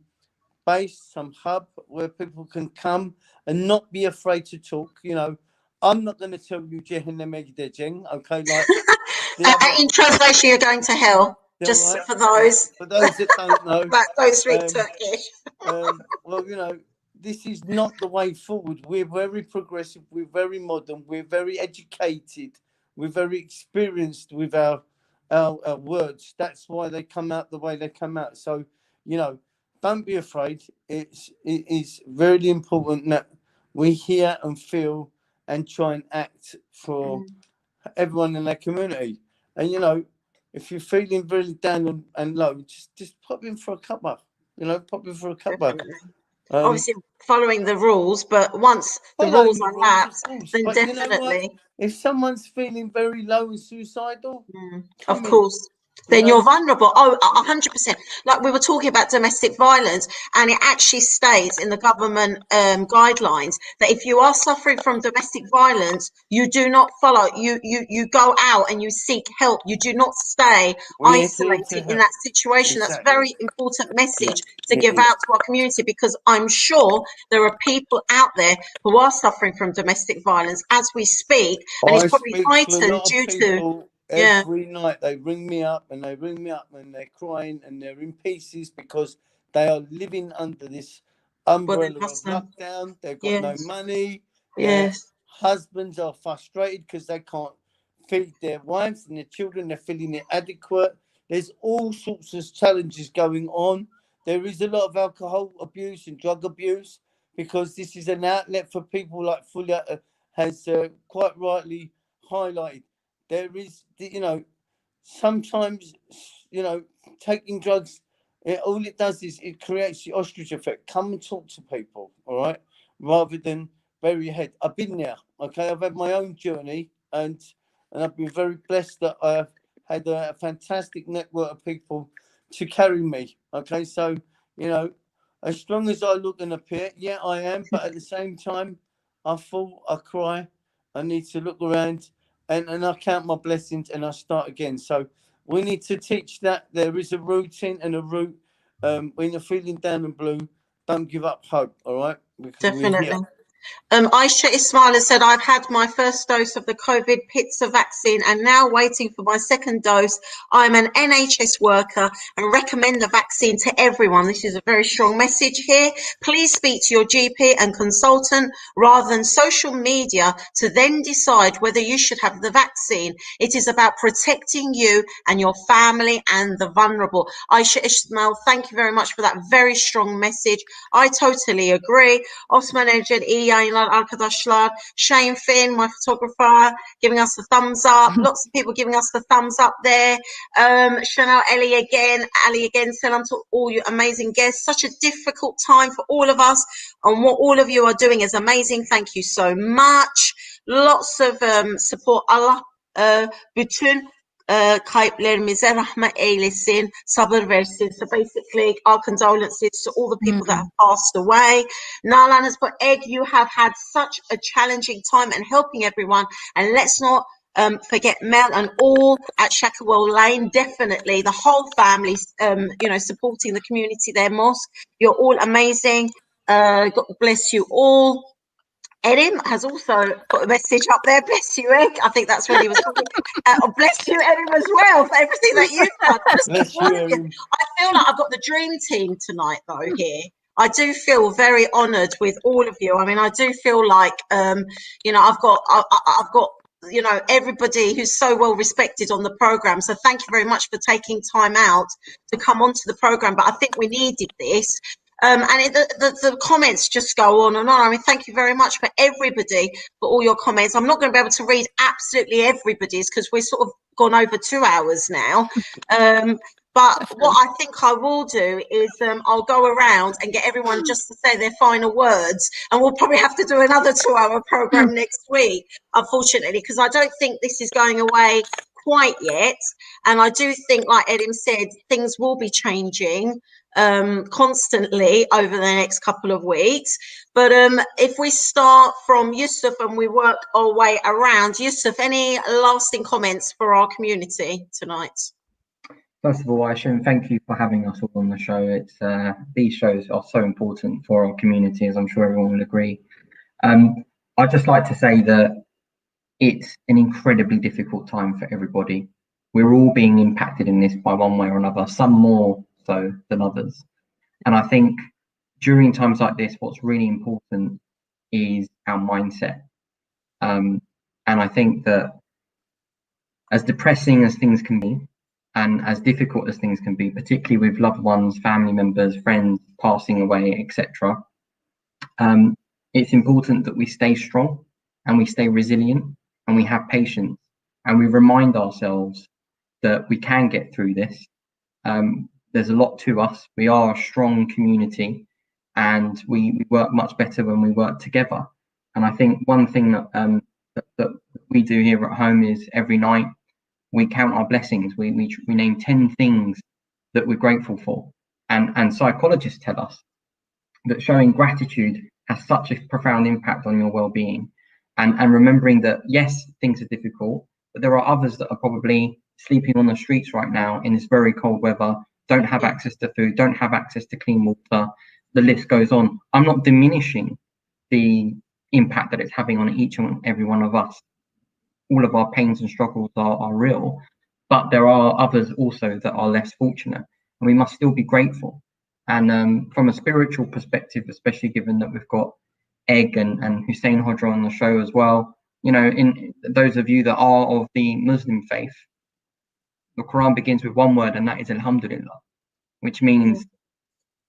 base, some hub where people can come and not be afraid to talk. You know, I'm not going to tell you Cehenneme gideceksin, okay? Like In translation, you're going to hell. Just right, for those that don't know, that don't speak Turkish. well, you know, this is not the way forward. We're very progressive. We're very modern. We're very educated. We're very experienced with our words. That's why they come out the way they come out. So, you know, don't be afraid. It is very important that we hear and feel and try and act for everyone in our community. And, you know, if you're feeling really down and low, just pop in for a cuppa. You know, pop in for a cuppa. Obviously, following the rules, but once the rules are lapsed, then but definitely. You know, if someone's feeling very low and suicidal, of course. Then you're vulnerable. 100%. Like we were talking about domestic violence, and it actually states in the government guidelines that if you are suffering from domestic violence, you do not follow. You go out and you seek help. You do not stay isolated in that situation. That's a very important message to give out to our community, because I'm sure there are people out there who are suffering from domestic violence as we speak, and it's probably heightened due to. Every night they ring me up and they're crying and they're in pieces because they are living under this umbrella of lockdown. They've got no money. Their husbands are frustrated because they can't feed their wives and their children. They're feeling inadequate. There's all sorts of challenges going on. There is a lot of alcohol abuse and drug abuse because this is an outlet for people, like Fulia has quite rightly highlighted. There is, you know, sometimes, you know, taking drugs, all it does is it creates the ostrich effect. Come and talk to people, all right, rather than bury your head. I've been there, okay? I've had my own journey, and I've been very blessed that I've had a fantastic network of people to carry me, okay? So, you know, as strong as I look and appear, yeah, I am, but at the same time, I fall, I cry, I need to look around. And I count my blessings and I start again. So we need to teach that there is a routine and a route. When you're feeling down and blue, don't give up hope, all right? Because definitely. Aisha Ismail has said, I've had my first dose of the COVID Pfizer vaccine and now waiting for my second dose. I'm an NHS worker and recommend the vaccine to everyone. This is a very strong message here. Please speak to your GP and consultant rather than social media to then decide whether you should have the vaccine. It is about protecting you and your family and the vulnerable. Aisha Ismail, thank you very much for that very strong message. I totally agree. Osman Ejed arkadaşlar, Shane Finn, my photographer, giving us the thumbs up. Lots of people giving us the thumbs up there. Chanel Ali again, salam to all you amazing guests. Such a difficult time for all of us, and what all of you are doing is amazing. Thank you so much. Lots of support. Allah bütün kayıplarımıza rahmet eylesin, sabır versin. So basically, our condolences to all the people that have passed away. Nalan has put, Egg, you have had such a challenging time and helping everyone. And let's not forget Mel and all at Shackerwell Lane. Definitely, the whole family, you know, supporting the community there, Mosque. You're all amazing. God bless you all. Erin has also put a message up there. Bless you, Egg. I think that's what he was talking. Bless you, Erin, as well, for everything that you've done. Bless you, Erin. I feel like I've got the dream team tonight, though, here. I do feel very honoured with all of you. I mean, I do feel like, you know, I've got, you know, everybody who's so well respected on the programme. So thank you very much for taking time out to come onto the programme. But I think we needed this. And the comments just go on and on. I mean, thank you very much for everybody for all your comments. I'm not going to be able to read absolutely everybody's because we're sort of gone over 2 hours now. But what I think I will do is I'll go around and get everyone just to say their final words, and we'll probably have to do another 2-hour program next week, unfortunately, because I don't think this is going away quite yet. And I do think, like Edim said, things will be changing constantly over the next couple of weeks. But if we start from Yusuf and we work our way around, Yusuf, any lasting comments for our community tonight? First of all, Aisha, thank you for having us all on the show. It's these shows are so important for our community, as I'm sure everyone will agree. I'd just like to say that it's an incredibly difficult time for everybody. We're all being impacted in this by one way or another, some more so than others. And I think during times like this, what's really important is our mindset. And I think that as depressing as things can be, and as difficult as things can be, particularly with loved ones, family members, friends passing away, etc., it's important that we stay strong and we stay resilient and we have patience and we remind ourselves that we can get through this. There's a lot to us. We are a strong community and we work much better when we work together. And I think one thing that we do here at home is every night we count our blessings. We name 10 things that we're grateful for. And psychologists tell us that showing gratitude has such a profound impact on your well-being. And remembering that, yes, things are difficult, but there are others that are probably sleeping on the streets right now in this very cold weather, don't have access to food, don't have access to clean water. The list goes on. I'm not diminishing the impact that it's having on each and every one of us. All of our pains and struggles are real, but there are others also that are less fortunate, and we must still be grateful. And from a spiritual perspective, especially given that we've got Egg and Hussein Hodja on the show as well, you know, in those of you that are of the Muslim faith, the Quran begins with one word, and that is Alhamdulillah, which means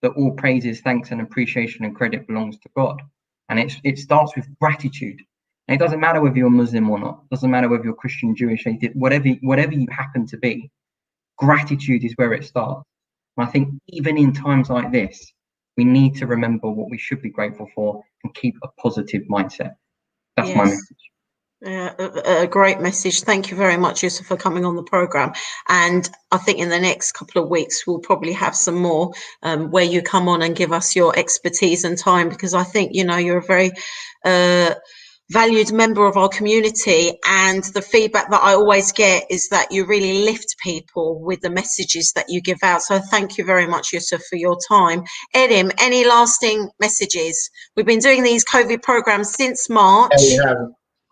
that all praises, thanks and appreciation and credit belongs to God. And it starts with gratitude. And it doesn't matter whether you're Muslim or not, it doesn't matter whether you're Christian, Jewish, whatever you happen to be, gratitude is where it starts. And I think even in times like this, we need to remember what we should be grateful for and keep a positive mindset. That's my message. A great message. Thank you very much, Yusuf, for coming on the program. And I think in the next couple of weeks, we'll probably have some more where you come on and give us your expertise and time, because I think, you know, you're a very valued member of our community, and the feedback that I always get is that you really lift people with the messages that you give out. So thank you very much, Yusuf, for your time. Edim, any lasting messages? We've been doing these COVID programs since March.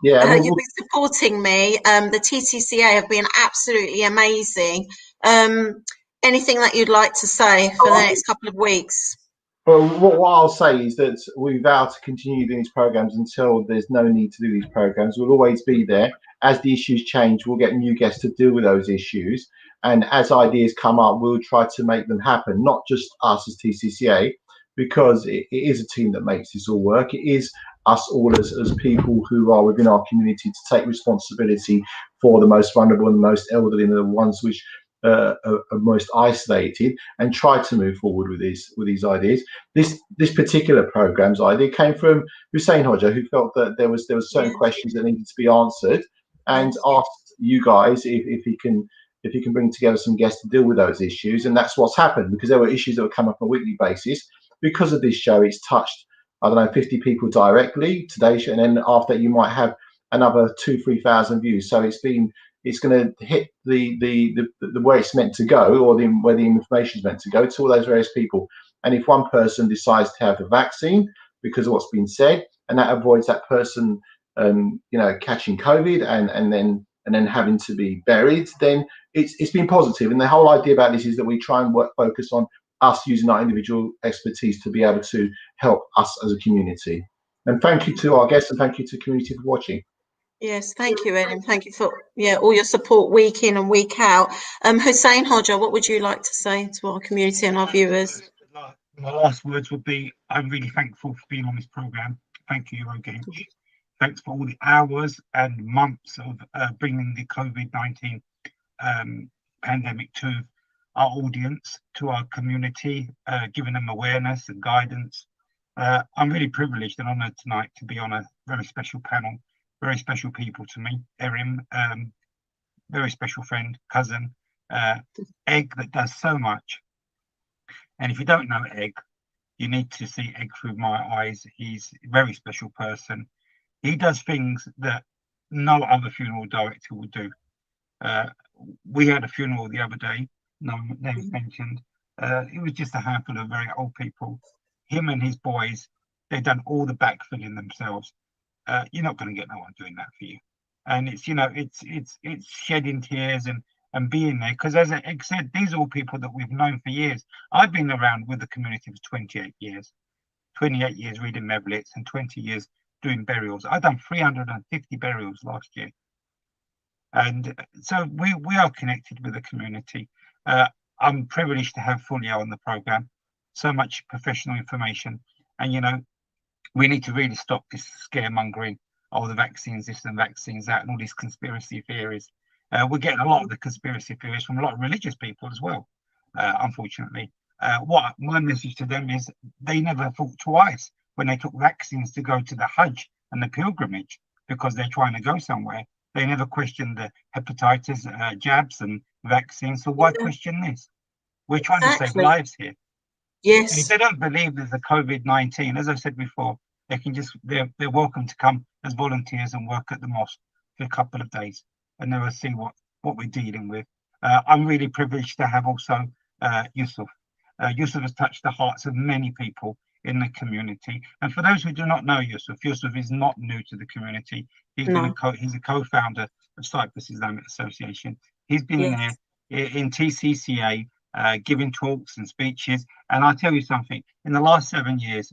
Yeah, you've been supporting me. The TTCA have been absolutely amazing. Anything that you'd like to say for the next couple of weeks? Well, what I'll say is that we vow to continue doing these programs until there's no need to do these programs. We'll always be there. As the issues change, we'll get new guests to deal with those issues. And as ideas come up, we'll try to make them happen, not just us as TCCA, because it is a team that makes this all work. It is us all as people who are within our community to take responsibility for the most vulnerable and the most elderly and the ones which are most isolated, and try to move forward with these ideas. This particular program's idea came from Hussein Hodja, who felt that there was certain questions that needed to be answered, and asked you guys if he can bring together some guests to deal with those issues. And that's what's happened, because there were issues that would come up on a weekly basis. Because of this show, it's touched, I don't know, 50 people directly today, and then after you might have another 2,000-3,000 views. So it's going to hit the way it's meant to go, or where the information is meant to go, to all those various people. And if one person decides to have the vaccine because of what's been said, and that avoids that person, catching COVID and then having to be buried, then it's been positive. And the whole idea about this is that we try and focus on us using our individual expertise to be able to help us as a community. And thank you to our guests, and thank you to the community for watching. Yes, thank you, Edim. Thank you for all your support week in and week out. Hussein Hodja, what would you like to say to our community and our viewers? My last words would be, I'm really thankful for being on this program. Thank you again. Thanks for all the hours and months of bringing the COVID-19 pandemic to our audience, to our community, giving them awareness and guidance. I'm really privileged and honoured tonight to be on a very special panel. Very special people to me. Erim, very special friend, cousin, Egg, that does so much. And if you don't know Egg, you need to see Egg through my eyes. He's a very special person. He does things that no other funeral director would do. We had a funeral the other day, no names mentioned. It was just a handful of very old people. Him and his boys, they've done all the backfilling themselves. You're not going to get no one doing that for you. And it's, you know, it's shedding tears and being there, because as Egg said, these are all people that we've known for years. I've been around with the community for 28 years, 28 years reading Mevlits and 20 years doing burials. I've done 350 burials last year. And so we are connected with the community. I'm privileged to have Fulia on the program, so much professional information. And, you know, we need to really stop this scaremongering, oh, the vaccines this and vaccines that, and all these conspiracy theories. We're getting a lot of the conspiracy theories from a lot of religious people as well, unfortunately. What my message to them is, they never thought twice when they took vaccines to go to the Hajj and the pilgrimage, because they're trying to go somewhere. They never questioned the hepatitis jabs and vaccines. So why question this? We're trying to save lives here. Yes. And if they don't believe there's a COVID-19, as I said before, they can just, they're welcome to come as volunteers and work at the mosque for a couple of days, and they will see what we're dealing with. I'm really privileged to have also Yusuf. Yusuf has touched the hearts of many people in the community. And for those who do not know Yusuf is not new to the community. He's he's a co-founder of Cyprus Islamic Association. He's been there in TCCA, giving talks and speeches. And I'll tell you something, in the last 7 years,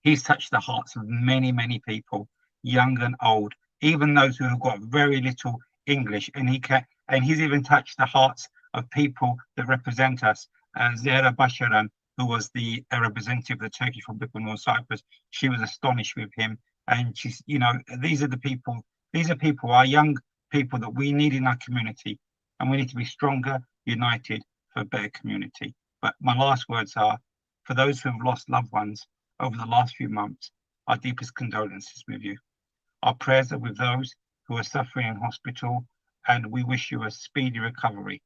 he's touched the hearts of many, many people, young and old, even those who have got very little English. And he's even touched the hearts of people that represent us. Zehra Basharan, who was the representative of the Turkish Republic of North Cyprus, she was astonished with him. And she's, you know, these are people, our young people that we need in our community. And we need to be stronger, united for a better community. But my last words are, for those who have lost loved ones over the last few months, our deepest condolences with you. Our prayers are with those who are suffering in hospital, and we wish you a speedy recovery.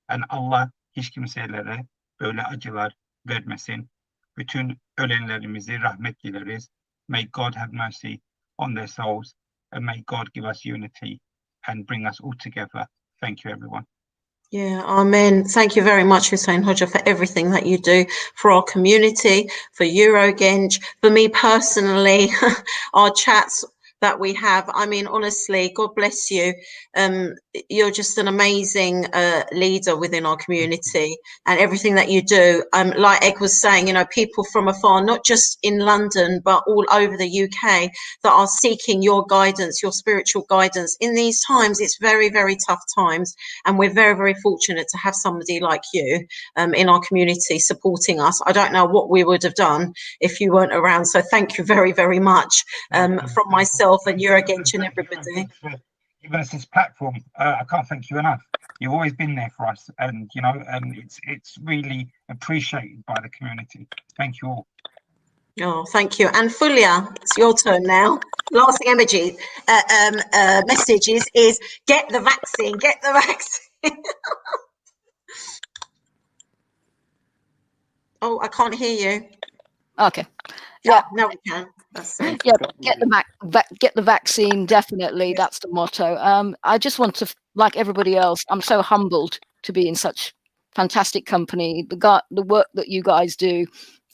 And Allah hiç kimselere böyle acılar vermesin. Bütün ölenlerimizi rahmet dileriz. May God have mercy on their souls, and may God give us unity and bring us all together. Thank you, everyone. Yeah, amen. Thank you very much, Hussein Hodja, for everything that you do for our community, for Eurogenge, for me personally, our chats that we have. I mean, honestly, God bless you. You're just an amazing leader within our community, and everything that you do. Like Egg was saying, you know, people from afar, not just in London, but all over the UK, that are seeking your guidance, your spiritual guidance. In these times, it's very, very tough times, and we're very, very fortunate to have somebody like you in our community supporting us. I don't know what we would have done if you weren't around, so thank you very, very much from myself and Eurogenge and everybody. Giving us this platform. I can't thank you enough. You've always been there for us, and you know, and it's really appreciated by the community. Thank you all. Oh, thank you. And Fulia, it's your turn now. Lasting energy messages is get the vaccine, get the vaccine. Oh, I can't hear you. Okay. Yeah, no, we can. Yeah, get the vaccine, definitely. Yes. That's the motto. I just want to, like everybody else, I'm so humbled to be in such fantastic company. The work that you guys do,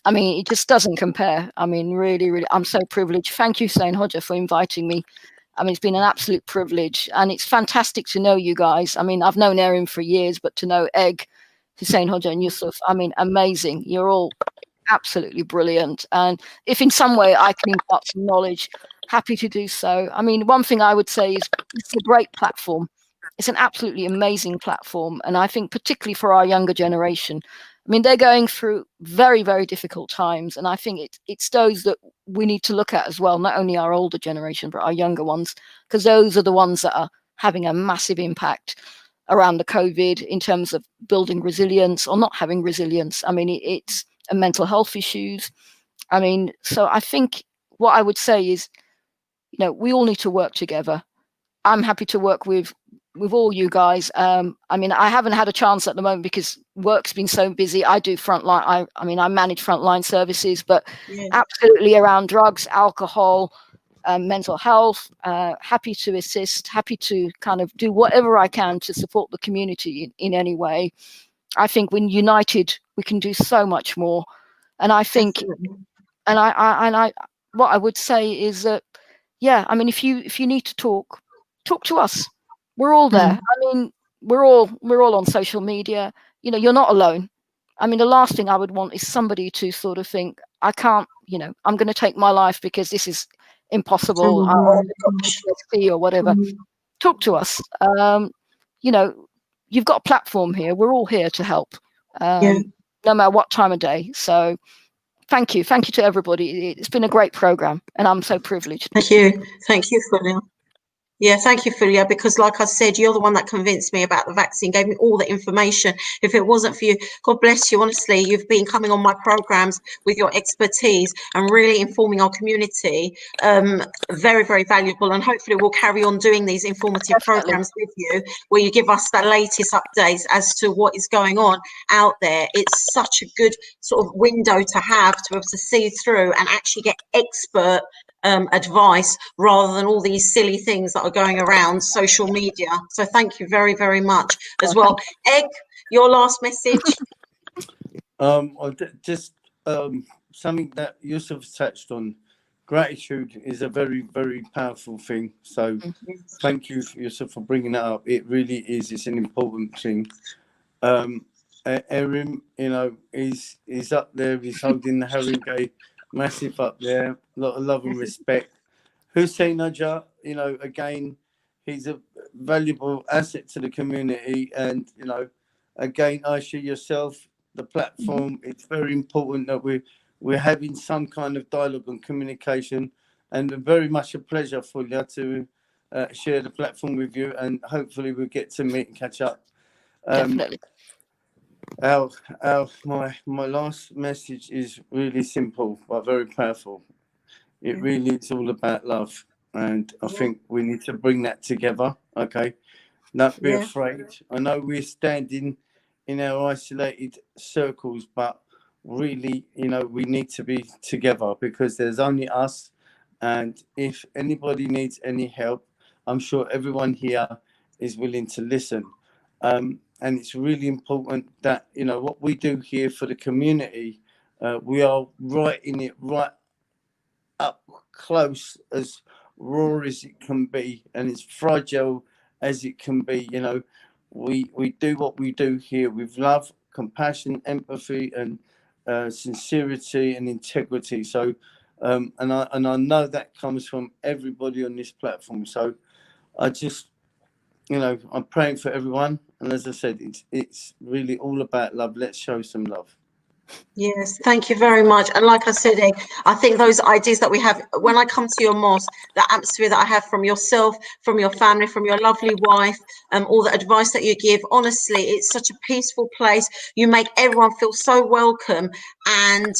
I mean, it just doesn't compare. I mean, really, really, I'm so privileged. Thank you, Hussein Hodja, for inviting me. I mean, it's been an absolute privilege, and it's fantastic to know you guys. I mean, I've known Erin for years, but to know Egg, Hussein Hodja, and Yusuf, I mean, amazing. You're all absolutely brilliant, and if in some way I can impart some knowledge, happy to do so. I mean, one thing I would say is it's a great platform. It's an absolutely amazing platform, and I think particularly for our younger generation, I mean, they're going through very, very difficult times, and I think it's those that we need to look at as well, not only our older generation but our younger ones, because those are the ones that are having a massive impact around the COVID in terms of building resilience or not having resilience. I mean, it's and mental health issues. I mean, so I think what I would say is, you know, we all need to work together. I'm happy to work with with all you guys. I mean, I haven't had a chance at the moment because work's been so busy. I do frontline. I mean, I manage frontline services, but absolutely around drugs, alcohol, mental health, happy to assist, happy to kind of do whatever I can to support the community in any way. I think when united, we can do so much more. And I think, and I, what I would say is that, yeah, I mean, if you need to talk to us. We're all there. I mean, we're all on social media. You know, you're not alone. I mean, the last thing I would want is somebody to sort of think, I can't, you know, I'm going to take my life because this is impossible, or PTSD or whatever. Talk to us. You know, you've got a platform here. We're all here to help, no matter what time of day. So thank you to everybody. It's been a great program, and I'm so privileged. Thank you, Fulia. Yeah, thank you, Fulia, because like I said, you're the one that convinced me about the vaccine, gave me all the information. If it wasn't for you, God bless you, honestly, you've been coming on my programs with your expertise and really informing our community. Very, very valuable. And hopefully we'll carry on doing these informative programs with you, where you give us the latest updates as to what is going on out there. It's such a good sort of window to have to be able to see through and actually get expert advice rather than all these silly things that are going around social media. So thank you very, very much as well. Egg, your last message. Just something that Yusuf touched on. Gratitude is a very, very powerful thing. So thank you, Yusuf, for bringing that up. It really is. It's an important thing. Erin, you know, is up there. He's holding the Haringey massive up there. A lot of love and respect. Hussein Najjar, you know, again, he's a valuable asset to the community. And, you know, again, Aisha, yourself, the platform, it's very important that we're having some kind of dialogue and communication. And very much a pleasure for you to share the platform with you. And hopefully we'll get to meet and catch up. Definitely. My last message is really simple but very powerful. It really is all about love, and I think we need to bring that together. Okay, not be afraid. I know we're standing in our isolated circles, but really, you know, we need to be together because there's only us. And if anybody needs any help, I'm sure everyone here is willing to listen. And it's really important that, you know, what we do here for the community, we are right in it, right up close, as raw as it can be, and as fragile as it can be. You know, we do what we do here with love, compassion, empathy, and sincerity and integrity. So, and I know that comes from everybody on this platform. So, I just, you know, I'm praying for everyone. And as I said, it's really all about love. Let's show some love. Yes, thank you very much. And like I said, Egg, I think those ideas that we have, when I come to your mosque, the atmosphere that I have from yourself, from your family, from your lovely wife, all the advice that you give, honestly, it's such a peaceful place. You make everyone feel so welcome and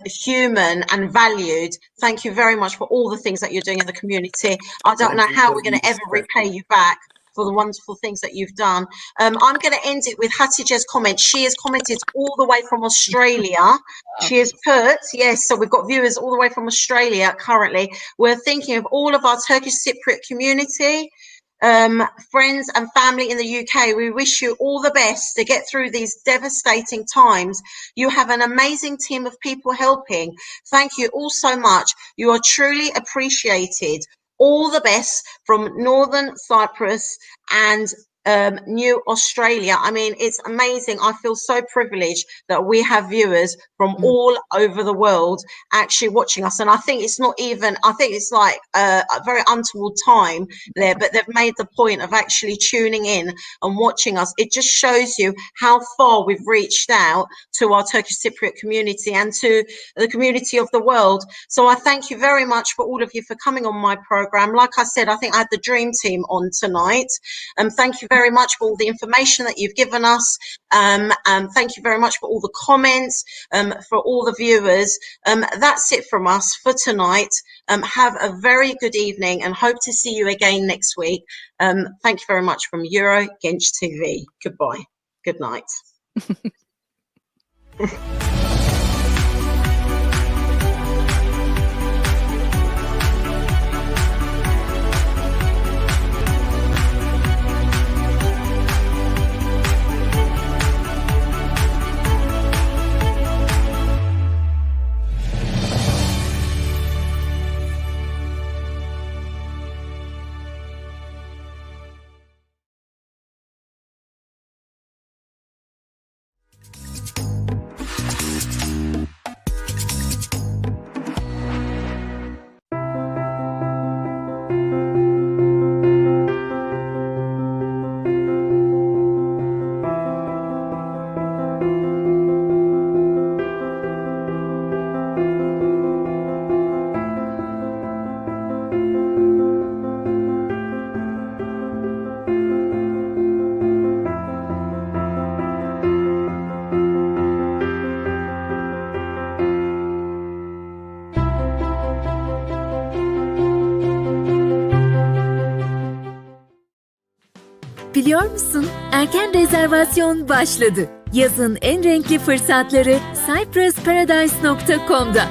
human and valued. Thank you very much for all the things that you're doing in the community. I don't know how we're going to ever repay you back for the wonderful things that you've done. I'm going to end it with Hatice's comment. She has commented all the way from Australia. She has put, yes, so we've got viewers all the way from Australia currently. We're thinking of all of our Turkish Cypriot community, friends and family in the UK. We wish you all the best to get through these devastating times. You have an amazing team of people helping. Thank you all so much. You are truly appreciated. All the best from Northern Cyprus and New Australia. I mean, it's amazing. I feel so privileged that we have viewers from all over the world actually watching us. And I think it's not even, I think it's like a very untoward time there, but they've made the point of actually tuning in and watching us. It just shows you how far we've reached out to our Turkish Cypriot community and to the community of the world. So I thank you very much for all of you for coming on my program. Like I said, I think I had the dream team on tonight. Thank you very much for all the information that you've given us. Thank you very much for all the comments, for all the viewers. That's it from us for tonight. Have a very good evening and hope to see you again next week. Thank you very much from Euro Genç TV. Goodbye. Good night. Biliyor musun? Erken rezervasyon başladı. Yazın en renkli fırsatları cyprusparadise.com'da.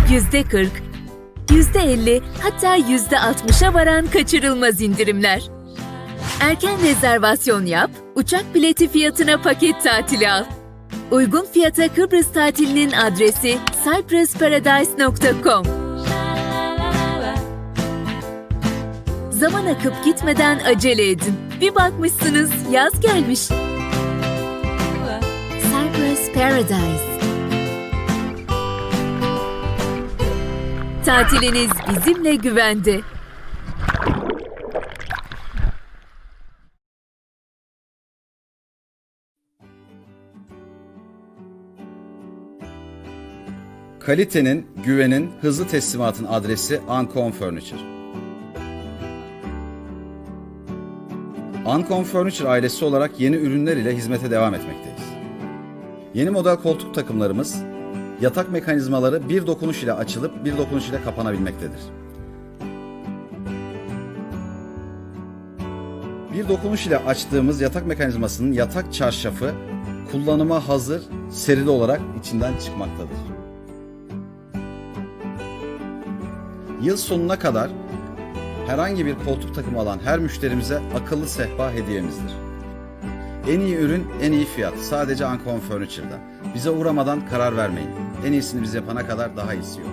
%40, %50 hatta %60'a varan kaçırılmaz indirimler. Erken rezervasyon yap, uçak bileti fiyatına paket tatili al. Uygun fiyata Kıbrıs tatilinin adresi cyprusparadise.com. Zaman akıp gitmeden acele edin. Bir bakmışsınız yaz gelmiş. Cyprus Paradise. Tatiliniz bizimle güvende. Kalitenin, güvenin, hızlı teslimatın adresi Ancon Furniture. Ancon Furniture ailesi olarak yeni ürünler ile hizmete devam etmekteyiz. Yeni model koltuk takımlarımız, yatak mekanizmaları bir dokunuş ile açılıp bir dokunuş ile kapanabilmektedir. Bir dokunuş ile açtığımız yatak mekanizmasının yatak çarşafı kullanıma hazır serili olarak içinden çıkmaktadır. Yıl sonuna kadar herhangi bir koltuk takımı alan her müşterimize akıllı sehpa hediyemizdir. En iyi ürün, en iyi fiyat. Sadece Ancon Furniture'da. Bize uğramadan karar vermeyin. En iyisini biz yapana kadar daha iyisi yok.